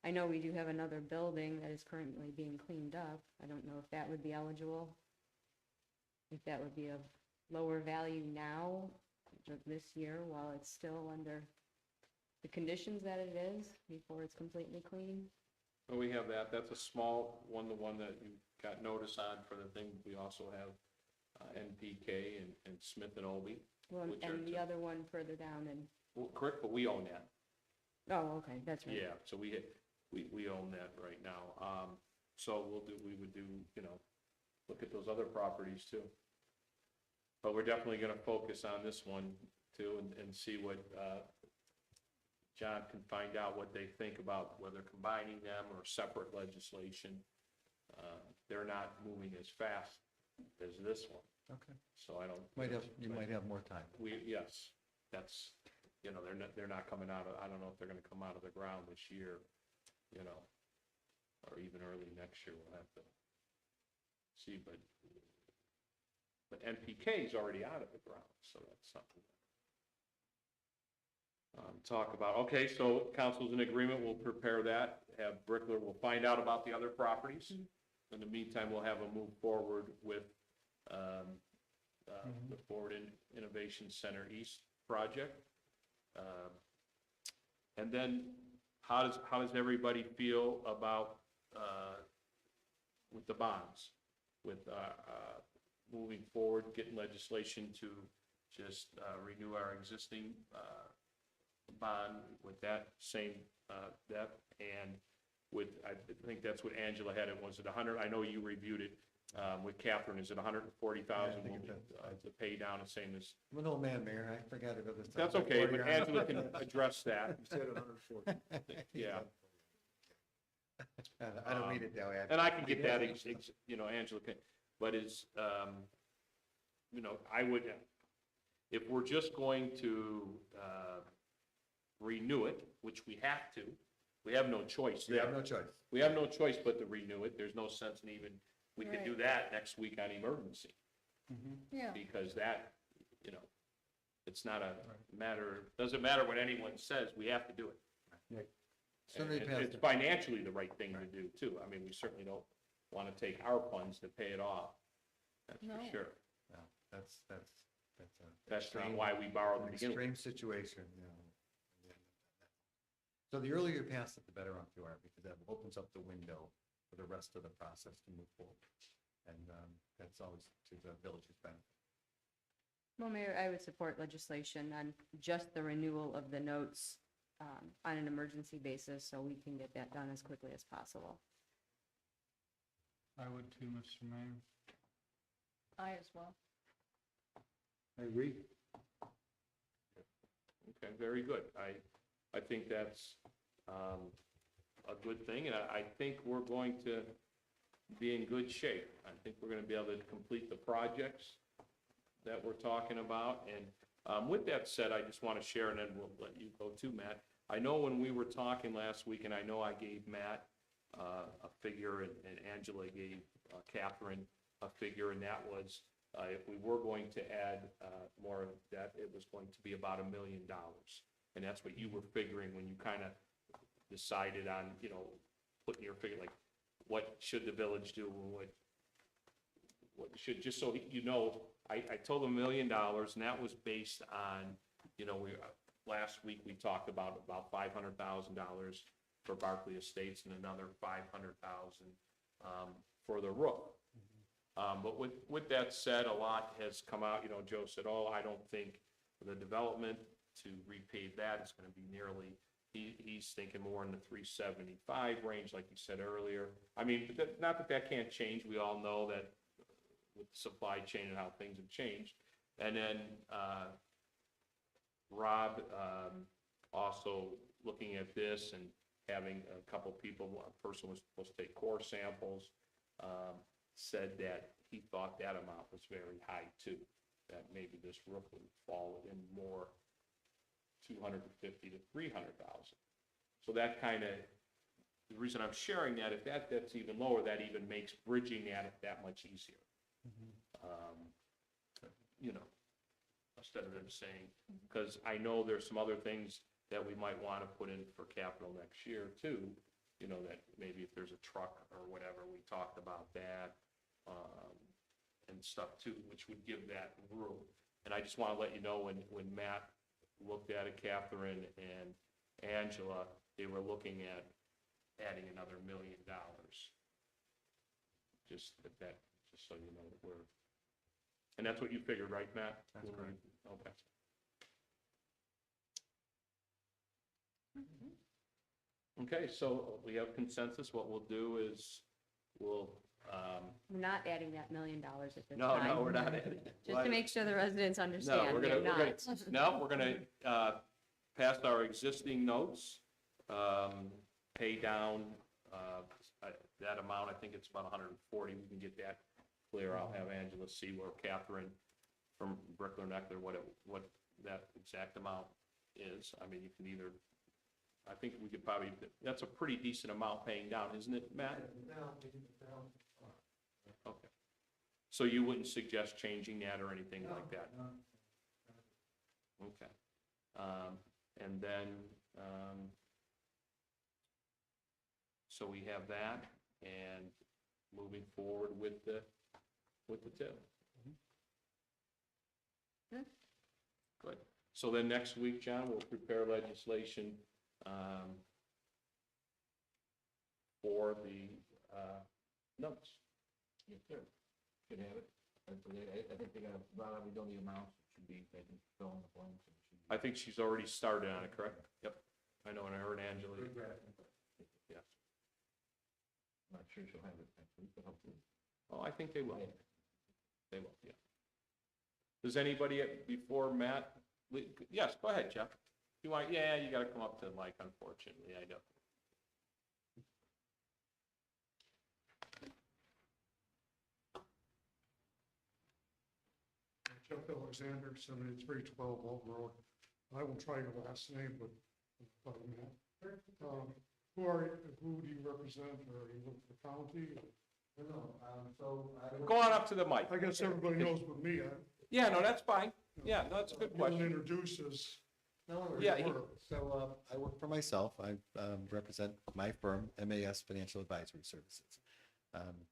I know we do have another building that is currently being cleaned up. I don't know if that would be eligible, if that would be of lower value now, this year, while it's still under the conditions that it is, before it's completely clean. Well, we have that. That's a small one, the one that you got notice on for the thing. We also have NPK and Smith and Obie. Well, Which are and the two. other one further down, and, Well, correct, but we own that. oh, okay, that's right. Yeah, so we own that right now. So we would do, look at those other properties too. But we're definitely gonna focus on this one too and see what, John can find out what they think about whether combining them or separate legislation. They're not moving as fast as this one, Okay. so I don't. You might have more time. Yes, that's, they're not coming out of, I don't know if they're gonna come out of the ground this year, or even early next year, we'll have to see, but NPK is already out of the ground, so that's something. Talk about, okay, so council's in agreement, we'll prepare that, have Brickler, we'll find out about the other properties. In the meantime, we'll have a move forward with, the Forward Innovation Center East project. And then, how does everybody feel about, with the bonds? With, moving forward, getting legislation to just, renew our existing, bond with that same, depth, and with, I think that's what Angela had, it was it 100, I know you reviewed it, with Catherine, is it 140,000 Yeah, I think that's- to pay down, the same as, I'm an old man, Mayor, I forgot about this. that's okay, but Angela can address that, You said 140. yeah. I don't read it that way. And I can get that, Angela can, but I would, if we're just going to, renew it, which we have to, we have no choice We have there. no choice. We have no choice but to renew it. There's no sense in even, we could do that next week on emergency, Yeah, because that, it's not a matter, doesn't matter what anyone says, we have to do it. Soon they And pass it's it. financially the right thing to do too. I mean, we certainly don't want to take our funds to pay it off. That's No. for sure. No, that's a. That's not extreme- why we borrowed to an begin with. Extreme situation, So the earlier you pass it, the better off you are, because that opens up the window for the rest of the process to move forward. And that's always to the village's benefit. Well, Mayor, I would support legislation on just the renewal of the notes on an emergency basis, so we can get that done as quickly as possible. I would too, Mr. Mayor. I as well. I agree. Okay, very good. I think that's a good thing, and I think we're going to be in good shape. I think we're going to be able to complete the projects that we're talking about. And with that said, I just want to share, and then we'll let you go too, Matt. I know when we were talking last week, and I know I gave Matt a figure, and Angela gave Catherine a figure, and that was, if we were going to add more of that, it was going to be about $1 million. And that's what you were figuring when you kind of decided on, putting your figure, like, what should the village do, and what should, just so you know, I told them $1 million, and that was based on you know, last week we talked about $500,000 for Barclay Estates and another 500,000 for the roof. But with that said, a lot has come out, you know, Joe said, oh, I don't think the development to repave that is gonna be nearly, he's thinking more in the 375 range, like you said earlier. I mean, but not that can't change, we all know that with the supply chain and how things have changed. And then, Rob, also looking at this and having a couple people, a person was supposed to take core samples, said that he thought that amount was very high too, that maybe this roof would fall in more 250 to 300,000. So that kind of, the reason I'm sharing that, if that's even lower, that even makes bridging that much easier. You know, instead of them saying, because I know there's some other things that we might want to put in for capital next year too, you know, that maybe if there's a truck or whatever, we talked about that, and stuff too, which would give that room. And I just want to let you know, when Matt looked at it, Catherine and Angela, they were looking at adding another $1 million. Just so you know that we're, and that's what you figured, right, Matt? That's correct. Okay. Okay, so we have consensus. What we'll do is we're not adding that $1 million at this no, time. we're not adding. Just to make sure the residents understand, we're we're gonna, not. we're gonna pass our existing notes, pay down that amount. I think it's about 140. We can get that clear. I'll have Angela see where Catherine from Brickler Neckler, what that exact amount is. I mean, you can either, I think we could probably, that's a pretty decent amount paying down, isn't it, Matt? Okay. So you wouldn't suggest changing that or anything like that? Okay. And then, so we have that, and moving forward with the tip. Good. Good. So then next week, John, we'll prepare legislation for the notes. Yes, sir. Should have it. I think they're gonna, Ron, we don't need amounts, it should be, they can fill in the blanks. And it should be- I think she's already started on it, correct? Yep. I know, and I heard Angela. Yes. I'm not sure she'll have it next week, but hopefully. Oh, I think they will. They will, yeah. Does anybody, before Matt, yes, go ahead, Jeff. You want, yeah, you gotta come up to the mic, unfortunately, I know. Jeff Alexander, 7312 Old Road. I will try your last name, but who do you represent, or you look for the county? Go on up to the mic. I guess everybody knows but me. Yeah, no, that's fine. Yeah, no, that's a good You don't question. introduce us. Yeah, So I work for myself. I represent my firm, MAS Financial Advisory Services.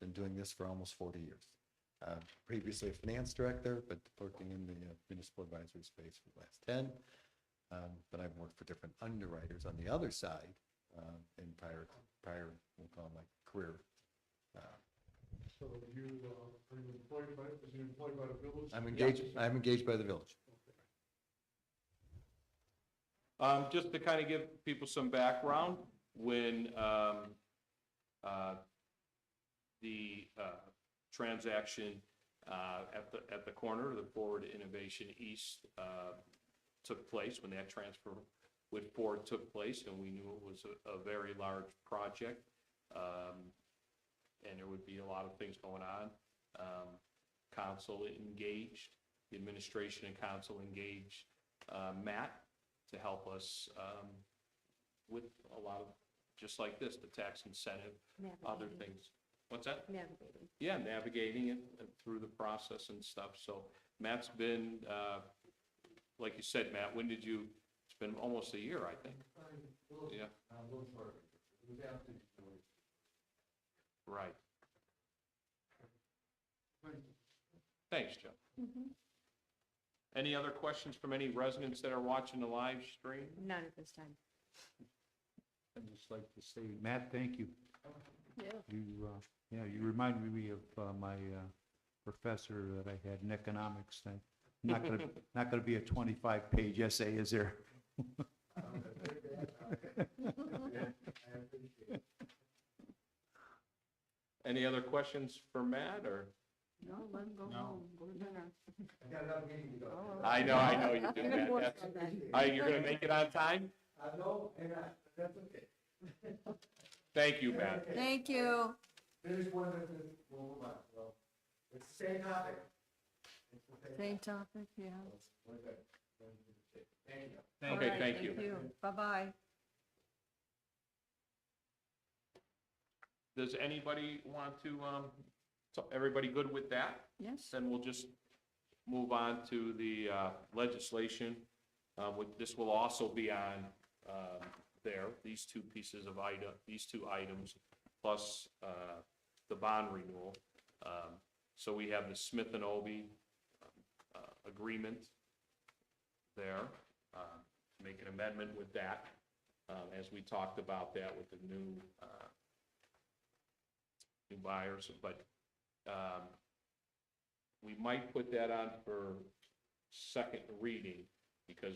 Been doing this for almost 40 years. Previously a finance director, but working in the municipal advisory space for the last 10. But I've worked for different underwriters on the other side in prior, we'll call them like career. So you, are you employed by, is he employed by the village? I'm engaged by the village. Just to kind of give people some background, when the transaction at the corner, the Forward Innovation East took place, when that transfer with Ford took place, and we knew it was a very large project, and there would be a lot of things going on. Council engaged, the administration and council engaged Matt to help us with a lot of, just like this, the tax incentive, other Navigating. things. What's that? Navigating. Yeah, navigating it through the process and stuff. So Matt's been, like you said, Matt, when did you, it's been almost a year, I think. Yeah. Right. Thanks, Joe. Any other questions from any residents that are watching the live stream? None at this time. I'd just like to say, Matt, thank you. Yeah. You reminded me of my professor that I had in economics. Not gonna be a 25-page essay, is there? Any other questions for Matt, or? No, let him go No. home, go to dinner. I know you do, Matt. You're gonna make it on time? No, that's okay. Thank you, Matt. Thank you. Finish one of the, we'll move on. Well, it's the same topic. It's the Same topic, yeah. We're good. Thank you. Thank Okay, All right, thank you. Bye-bye. Does anybody want to, so everybody good with that? Yes. Then we'll just move on to the legislation. This will also be on there, these two pieces of these two items, plus the bond renewal. So we have the Smith and Obie agreement there. Make an amendment with that, as we talked about that with the new buyers, but we might put that on for second reading, because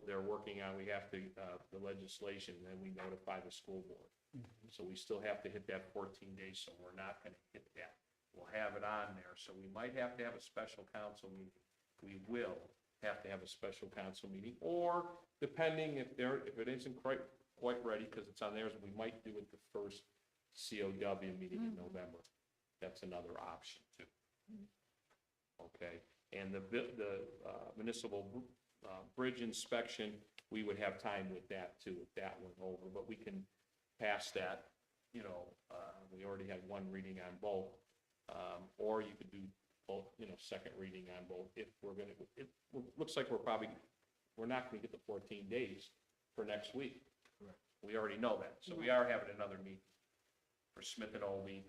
they're working on, we have to, the legislation, then we notify the school board. So we still have to hit that 14 days, so we're not gonna hit that. We'll have it on there, so we might have to have a special council meeting. We will have to have a special council meeting, or depending if it isn't quite ready, because it's on theirs, we might do it the first COW meeting in November. That's another option too. Okay, and the municipal bridge inspection, we would have time with that too, if that went over, but we can pass that, we already had one reading on both. Or you could do both, second reading on both, if we're gonna, it looks like we're not gonna get the 14 days for next week. Correct. We already know that, so we are having another meeting for Smith and Obie,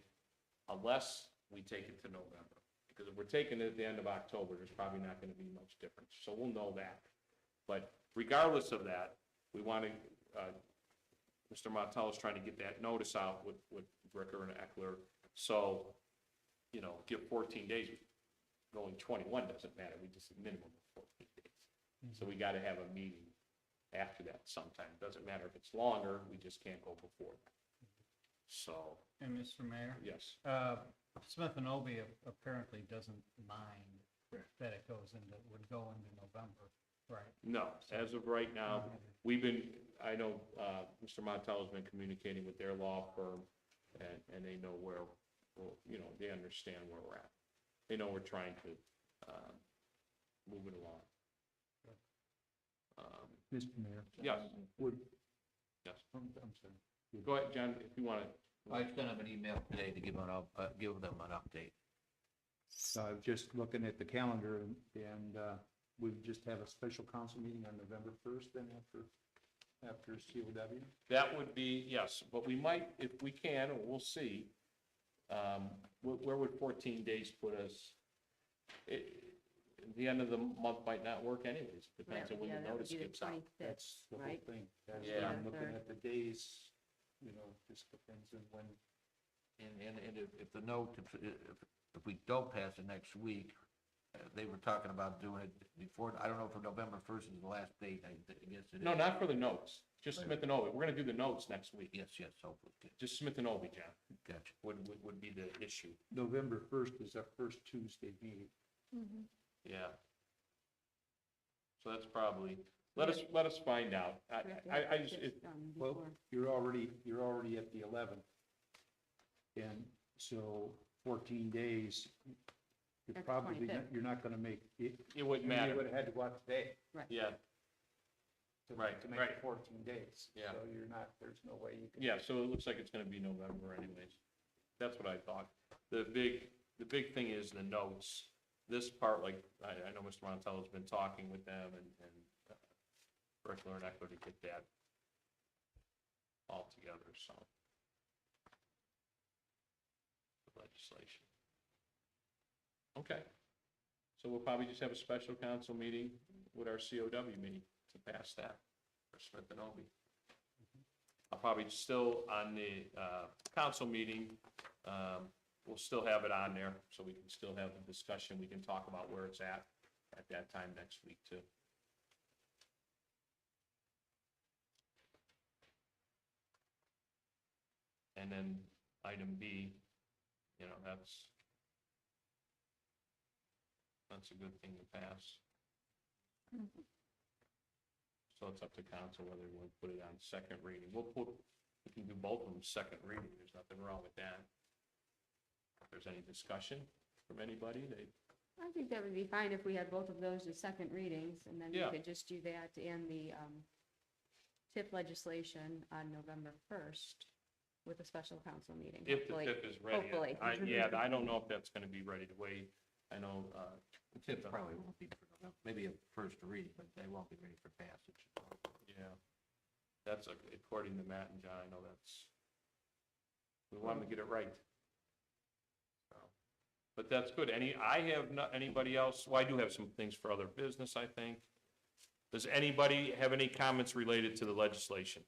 unless we take it to November. Because if we're taking it at the end of October, there's probably not gonna be much difference, so we'll know that. But regardless of that, we want to, Mr. Montello's trying to get that notice out with Bricker and Eckler, so, give 14 days. Going 21 doesn't matter, we just a minimum of 14 days. So we gotta have a meeting after that sometime, doesn't matter if it's longer, we just can't go before that. So, And Mr. Mayor, yes, Smith and Obie apparently doesn't mind that it would go into November, right? no, as of right now, I know, Mr. Montello's been communicating with their law firm, and they know where, they understand where we're at. They know we're trying to, move it along. Mr. Mayor, Yes, would, yes. I'm sorry. Go ahead, John, if you want to. I sent them an email today to give them an update. I was just looking at the calendar, and we just have a special council meeting on November 1st, then after COW. That would be, yes, but we might, if we can, or we'll see, where would 14 days put us? The end of the month might not work anyways, depends on when the notice gets out. That's the whole right? thing. That's Yeah. why I'm looking at the days, just depends on when. And if the note, if we don't pass it next week, they were talking about doing it before, I don't know if November 1st is the last date, I guess it is. No, not for the notes, just Smith and Obie. We're gonna do the notes next week. Yes, hopefully, Just Smith and Obie, John, gotcha. would be the issue. November 1st is our first Tuesday meeting. Yeah. So that's probably, let us find out. I just, Well, you're already at the 11th. And so 14 days, That's 25th. you're not gonna make it. it wouldn't You matter. would have had to go out today Yeah, Right, to make right. it 14 days. Yeah. So there's no way you can. yeah, so it looks like it's gonna be November anyways. That's what I thought. The big thing is the notes. This part, like, I know Mr. Montello's been talking with them and Brickler and Echo to get that all together, so. The legislation. Okay. So we'll probably just have a special council meeting with our COW meeting to pass that for Smith and Obi. I'll probably still, on the council meeting, we'll still have it on there, so we can still have a discussion. We can talk about where it's at that time next week, too. And then item B, you know, that's a good thing to pass. So it's up to council whether we want to put it on second reading. We can do both of them second reading. There's nothing wrong with that. If there's any discussion from anybody, I think that would be fine if we had both of those as second readings, and then we Yeah. could just do that and the TIP legislation on November 1st with a special council meeting. if the hopefully. TIP is ready. Hopefully. Yeah, I don't know if that's going to be ready to wait. I know, The TIP probably won't be, for November. Maybe a first reading, but they won't be ready for passage. yeah, that's, according to Matt and John, I know we want them to get it right. So, but that's good. I have not, anybody else, well, I do have some things for other business, I think. Does anybody have any comments related to the legislation?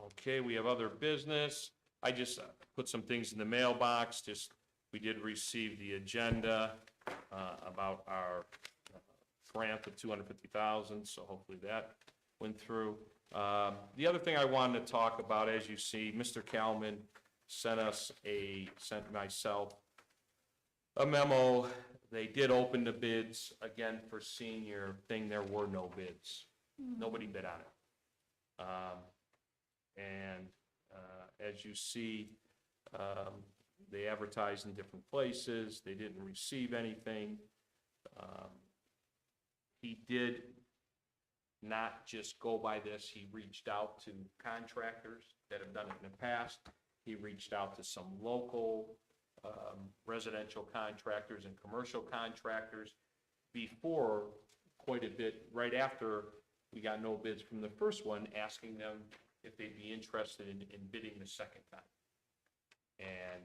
Okay, we have other business. I just put some things in the mailbox, we did receive the agenda about our grant of $250,000, so hopefully that went through. The other thing I wanted to talk about, as you see, Mr. Kalman sent myself a memo. They did open the bids again for senior thing. There were no bids. Nobody bid on it. And as you see, they advertised in different places. They didn't receive anything. He did not just go by this. He reached out to contractors that have done it in the past. He reached out to some local residential contractors and commercial contractors before, quite a bit, right after we got no bids from the first one, asking them if they'd be interested in bidding the second time. And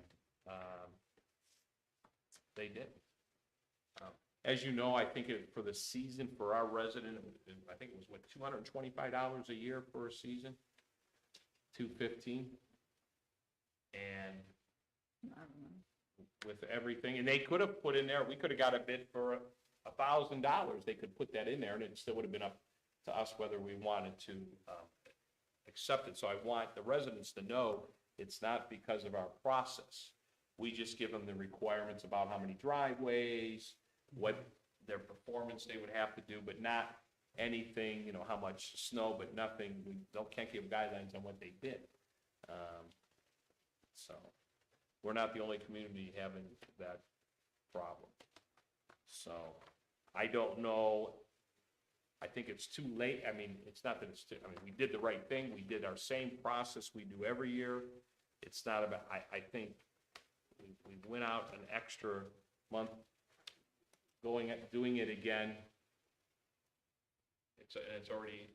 they did. As you know, I think for the season for our resident, I think it was what, $225 a year for a season? $215. And I don't know. with everything, and they could have put in there, we could have got a bid for $1,000. They could put that in there, and it still would have been up to us whether we wanted to accept it. So I want the residents to know it's not because of our process. We just give them the requirements about how many driveways, what their performance they would have to do, but not anything, you know, how much snow, but nothing, can't give guidelines on what they did. So we're not the only community having that problem. So I don't know, I think it's too late. I mean, it's not that it's too, I mean, we did the right thing. We did our same process we do every year. It's not about, I think we went out an extra month doing it again. It's already,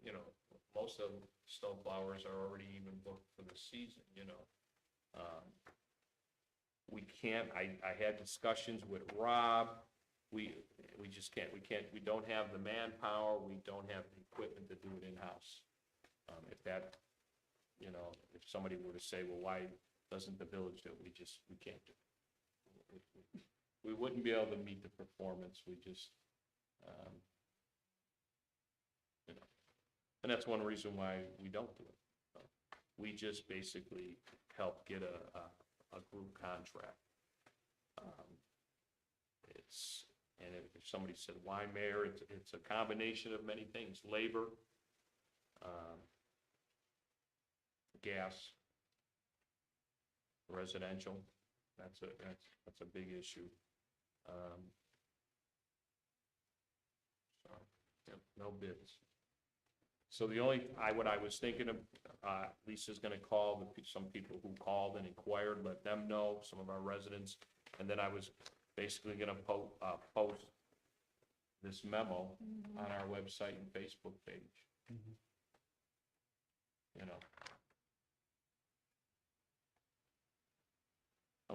you know, most of the snow flowers are already even booked for the season, you know. We can't, I had discussions with Rob. We just can't, we don't have the manpower, we don't have the equipment to do it in-house. If that, you know, if somebody were to say, well, why doesn't the village do it? We can't do it. We wouldn't be able to meet the performance, we just, you know, and that's one reason why we don't do it. We just basically help get a group contract. And if somebody said, why, Mayor, it's a combination of many things, labor, gas, residential, that's a big issue. So, yeah, no bids. So the only, what I was thinking of, Lisa's gonna call some people who called and inquired, let them know, some of our residents, and then I was basically gonna post this memo on our website and Facebook page. You know.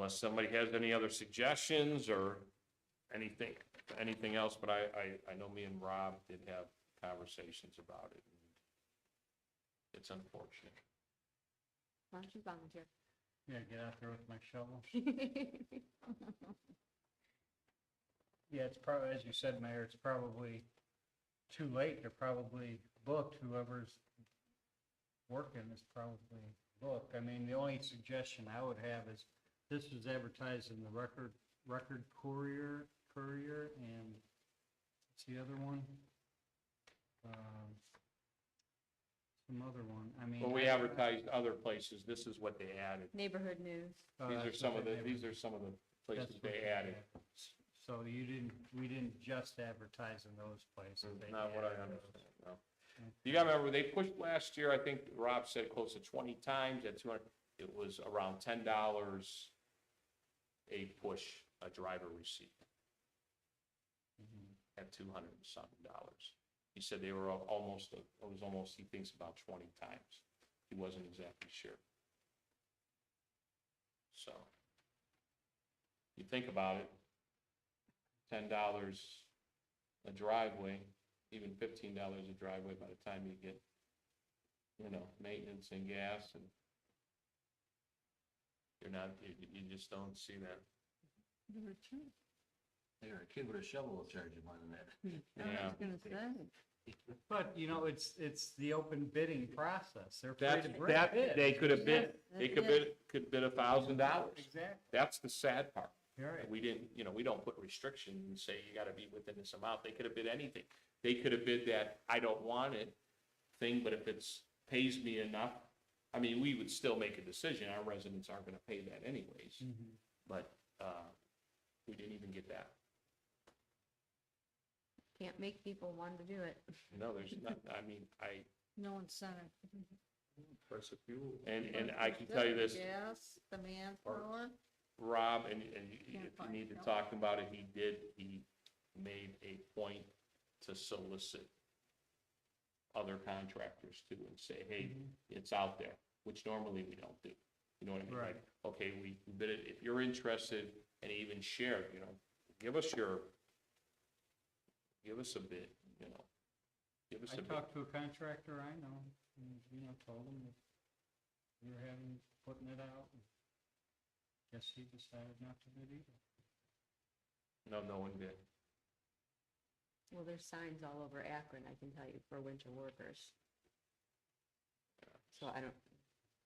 unless somebody has any other suggestions or anything else, but I know me and Rob did have conversations about it. It's unfortunate. Why don't you volunteer? Yeah, get out there with my shovel. Yeah, it's probably, as you said, Mayor, it's probably too late. They're probably booked. Whoever's working is probably booked. I mean, the only suggestion I would have is this was advertised in the Record Courier, and what's the other one? Some other one. I mean. Well, we advertised other places. This is what they added. Neighborhood news. These are that's some what of the, they these were- are some of the that's places what they added. So we didn't just advertise in those places. They Not what I added those. understand, no. You gotta remember, they pushed last year, I think Rob said close to 20 times at 200, it was around $10 a push, a driver receipt at 200 and something dollars. He said they were almost, it was almost, he thinks about 20 times. He wasn't exactly sure. So, you think about it, $10 a driveway, even $15 a driveway by the time you get, maintenance and gas, and you just don't see that. There, a kid with a shovel will charge you more than that. I Yeah. was gonna say. But, it's the open bidding process. They're free to bring That, bids. they could have bid, they Yeah. could bid $1,000. Exactly. That's the sad part. You're right. We didn't, we don't put restrictions and say you gotta be within this amount. They could have bid anything. They could have bid that I don't want it thing, but if it's pays me enough, I mean, we would still make a decision. Our residents aren't gonna pay that anyways. Mhm. But, we didn't even get that. Can't make people want to do it. No, there's not, I mean, No incentive. Price of fuel. and I can tell you this, Yes, the manpower. Rob, and if you find need to help. talk about it, he made a point to solicit other contractors too and say, hey, it's out there, which normally we don't do. You know what I mean? Right. Like, okay, we bid it, if you're interested, and even share, give us a bid, give us I a bid. talked to a contractor I know, and, told him that we were putting it out. and Guess he decided not to bid either. No one did. Well, there's signs all over Akron, I can tell you, for winter workers. So I don't,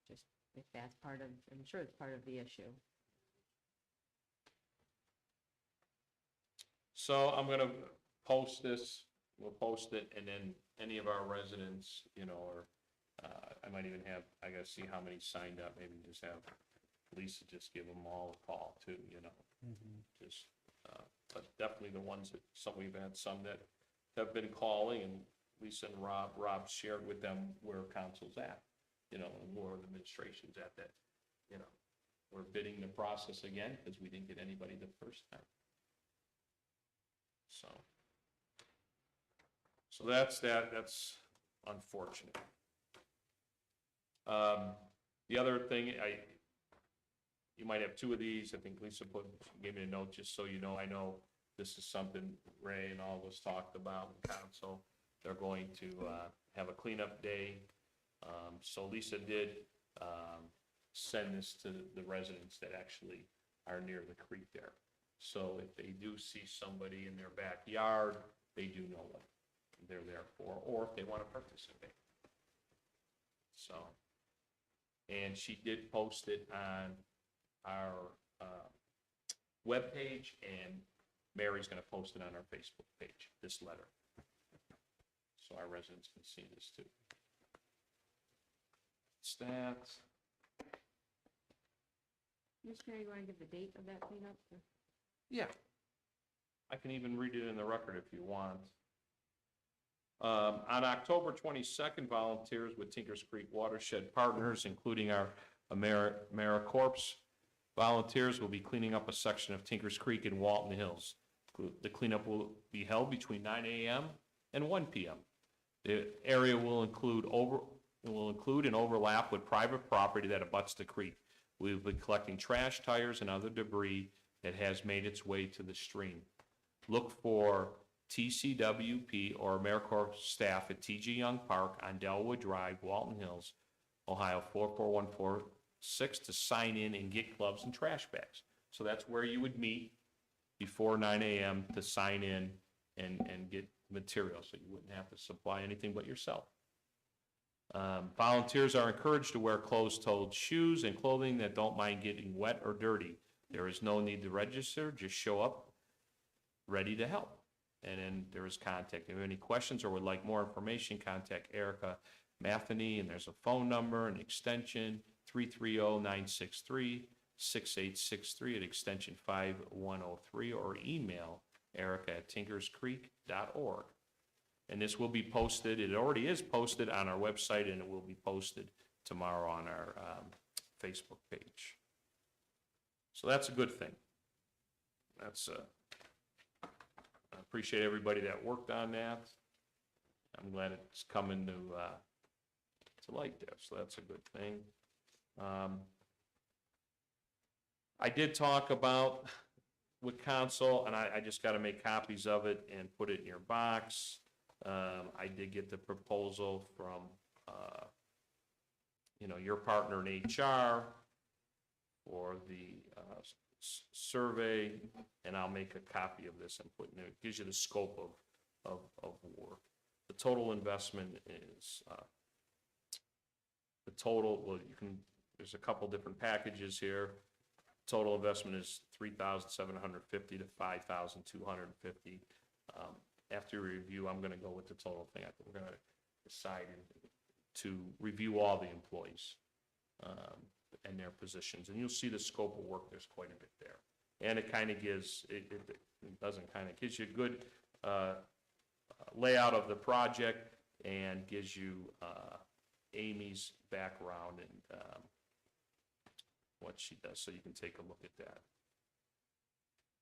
just, if that's part of, I'm sure it's part of the issue. So I'm gonna post this, we'll post it, and then any of our residents, or, I might even have, I gotta see how many signed up, maybe just have Lisa just give them all a call too, just, but definitely the ones that, we've had some that have been calling, and Lisa and Rob shared with them where council's at, and where the administration's at that, we're bidding the process again, because we didn't get anybody the first time. So that's that's unfortunate. The other thing, you might have two of these, I think Lisa gave me a note, just so you know, I know this is something Ray and all of us talked about in council. They're going to, have a cleanup day. So Lisa did, send this to the residents that actually are near the creek there. So if they do see somebody in their backyard, they do know what they're there for, or if they want to participate. So, and she did post it on our webpage, and Mary's going to post it on our Facebook page, this letter. So our residents can see this too. Stats. Mr. Mayor, you want to give the date of that cleanup? Yeah. I can even read it in the record if you want. On October 22nd, volunteers with Tinkers Creek Watershed Partners, including our AmeriCorps volunteers, will be cleaning up a section of Tinkers Creek in Walton Hills. The cleanup will be held between 9 a.m. and 1 p.m. The area will include and overlap with private property that abuts the creek. We've been collecting trash, tires, and other debris that has made its way to the stream. Look for TCWP or AmeriCorps staff at TG Young Park on Delwood Drive, Walton Hills, Ohio 44146 to sign in and get gloves and trash bags. So that's where you would meet before 9 a.m. to sign in and get material, so you wouldn't have to supply anything but yourself. Volunteers are encouraged to wear closed-toed shoes and clothing that don't mind getting wet or dirty. There is no need to register, just show up ready to help. And then there is contact. If you have any questions or would like more information, contact Erica Matheny, and there's a phone number, an extension, 330-963-6863 at extension 5103, or email erica@tinkerscreek.org. And this will be posted, it already is posted on our website, and it will be posted tomorrow on our Facebook page. So that's a good thing. That's, I appreciate everybody that worked on that. I'm glad it's coming to light there, so that's a good thing. I did talk about with council, and I just got to make copies of it and put it in your box. I did get the proposal from, your partner in HR for the survey, and I'll make a copy of this and put in it. It gives you the scope of work. The total investment is, there's a couple different packages here. Total investment is $3,750 to $5,250. After review, I'm gonna go with the total thing. I think we're gonna decide to review all the employees and their positions, and you'll see the scope of work. There's quite a bit there, and it kind of gives it doesn't kind of gives you a good layout of the project and gives you Amy's background and what she does, so you can take a look at that.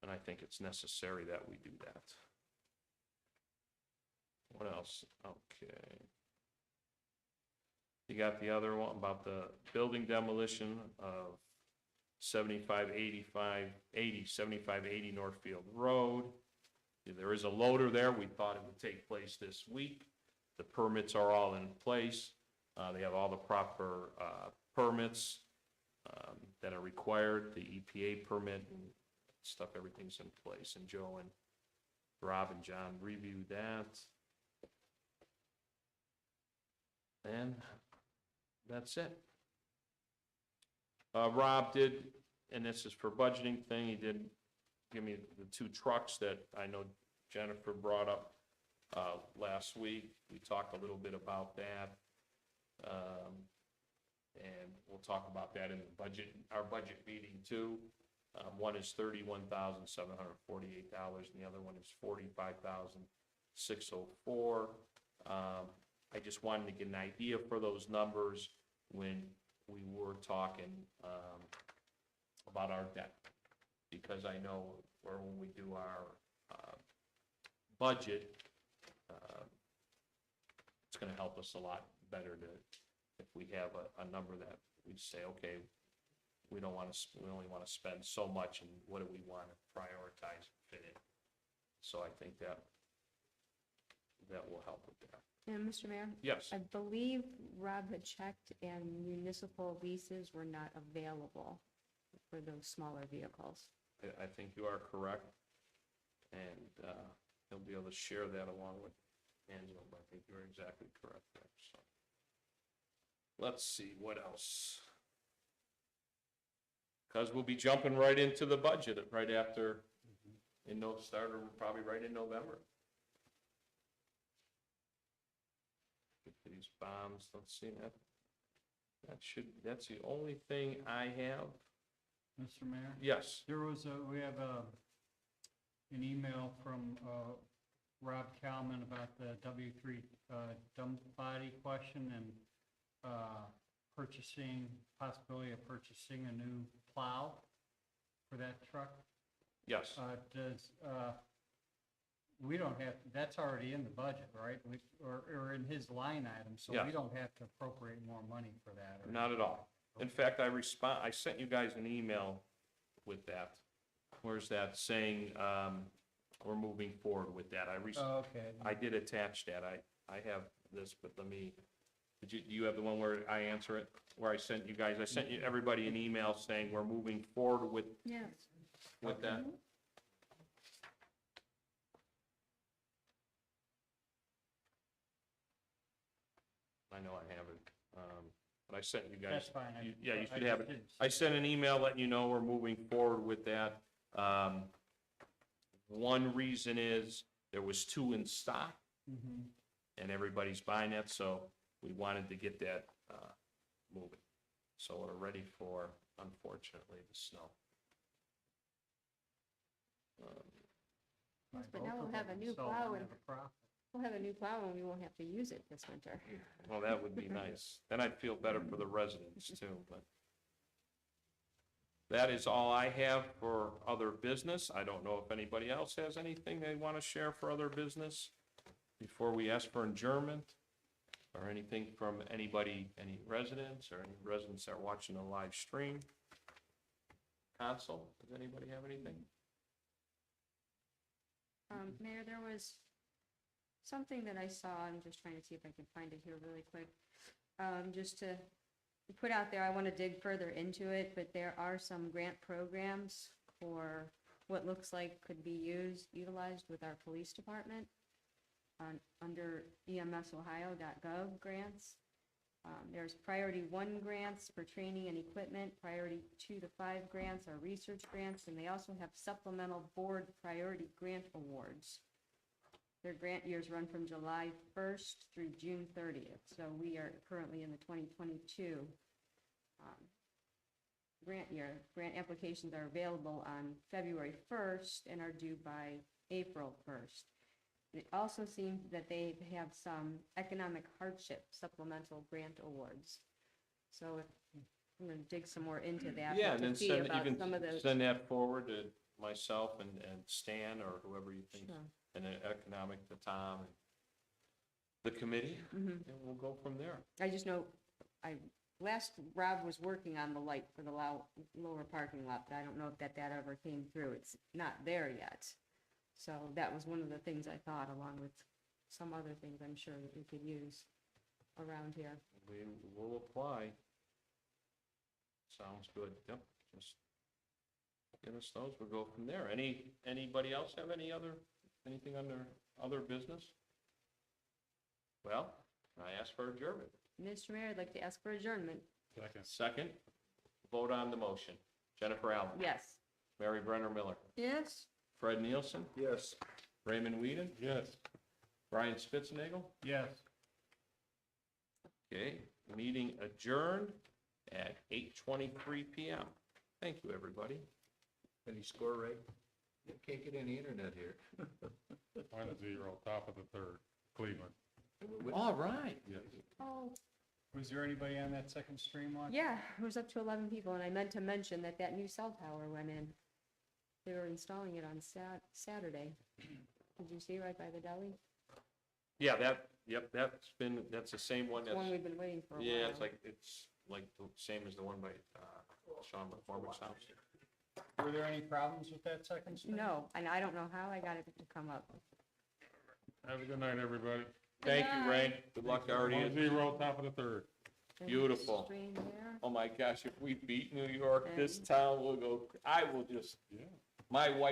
And I think it's necessary that we do that. What else? Okay. You got the other one about the building demolition of 7580 Northfield Road. There is a loader there. We thought it would take place this week. The permits are all in place. They have all the proper permits that are required, the EPA permit and stuff, everything's in place. And Joe and Rob and John reviewed that. And that's it. Rob did, and this is for budgeting thing, he did give me the 2 trucks that I know Jennifer brought up last week. We talked a little bit about that. And we'll talk about that in the budget, our budget meeting too. One is $31,748, and the other one is $45,604. I just wanted to get an idea for those numbers when we were talking about our debt, because I know when we do our budget, it's going to help us a lot better if we have a number that we say, okay, we only want to spend so much, and what do we want to prioritize and fit in? So I think that will help with that. And Mr. Mayor? Yes. I believe Rob had checked and municipal leases were not available for those smaller vehicles. I think you are correct, and he'll be able to share that along with Angela, but I think you're exactly correct there, so. Let's see, what else? Because we'll be jumping right into the budget right after, probably right in November. Get these bombs, let's see, that's the only thing I have. Mr. Mayor? Yes, We have an email from Rob Kalman about the W3 dump body question and possibility of purchasing a new plow for that truck. yes, We don't have, that's already in the budget, right? Or in his line item, so Yes. we don't have to appropriate more money for that. not at all. In fact, I sent you guys an email with that. Where's that saying, we're moving forward with that. Oh, okay. I did attach that. I have this, but let me, do you have the one where I answer it? Where I sent you everybody an email saying we're moving forward with Yes. that? I know I have it, but I sent you guys. That's fine. Yeah, you I should have it. didn't see I sent an email letting you know we're moving forward with that. One reason is there was 2 in stock Mhm. and everybody's buying it, so we wanted to get that, moving. So we're ready for, unfortunately, the snow. My But now we'll vocal have a new so plow won't and- have a profit. We'll have a new plow and we won't have to use it this winter. Well, that would be nice. Then I'd feel better for the residents too, but. That is all I have for other business. I don't know if anybody else has anything they want to share for other business before we ask for adjournment, or anything from anybody, any residents, or any residents that are watching the live stream. Council, does anybody have anything? Mayor, there was something that I saw, I'm just trying to see if I can find it here really quick. Just to put out there, I want to dig further into it, but there are some grant programs for what looks like could be utilized with our police department under emsohio.gov grants. There's priority 1 grants for training and equipment, priority 2 to 5 grants are research grants, and they also have supplemental board priority grant awards. Their grant years run from July 1st through June 30th, so we are currently in the 2022 grant year. Grant applications are available on February 1st and are due by April 1st. It also seems that they have some economic hardship supplemental grant awards. So if, I'm gonna dig some more into that. Yeah, but and to then see send, about you some of can those. send that forward to myself and Stan, or whoever you think, Sure. and then economic to Tom and the committee, Mhm. and we'll go from there. I just know, last Rob was working on the light for the lower parking lot, but I don't know if that ever came through. It's not there yet. So that was one of the things I thought, along with some other things I'm sure that we could use around here. We will apply. Sounds good, yep, just give us those, we'll go from there. Anybody else have anything under other business? Well, I ask for adjournment. Mr. Mayor, I'd like to ask for adjournment. Second. Second, vote on the motion. Jennifer Allen. Yes. Mary Brenner Miller. Yes? Fred Nielsen. Yes. Raymond Whedon. Yes. Brian Spitznagel. Yes. Okay, meeting adjourned at 8:23 PM. Thank you, everybody. Any score, Ray? You can't get any internet here. -0, top of the 3rd, Cleveland. All right. Yes. Oh. Was there anybody on that second stream watch? Yeah, it was up to 11 people, and I meant to mention that new cell tower went in. They were installing it on Saturday. Did you see right by the deli? Yeah, that's the same one It's one that's, we've been waiting for a while. yeah, it's like the same as the one by Sean McCormick's house. Were there any problems with that second stream? No, and I don't know how I got it to come up. Have a good night, everybody. Thank you, Ray. Good luck, already. 1-0, top of the 3rd. There's Beautiful. Stream there. Oh my gosh, if we beat New York, this town will go, I will just, Yeah. my wife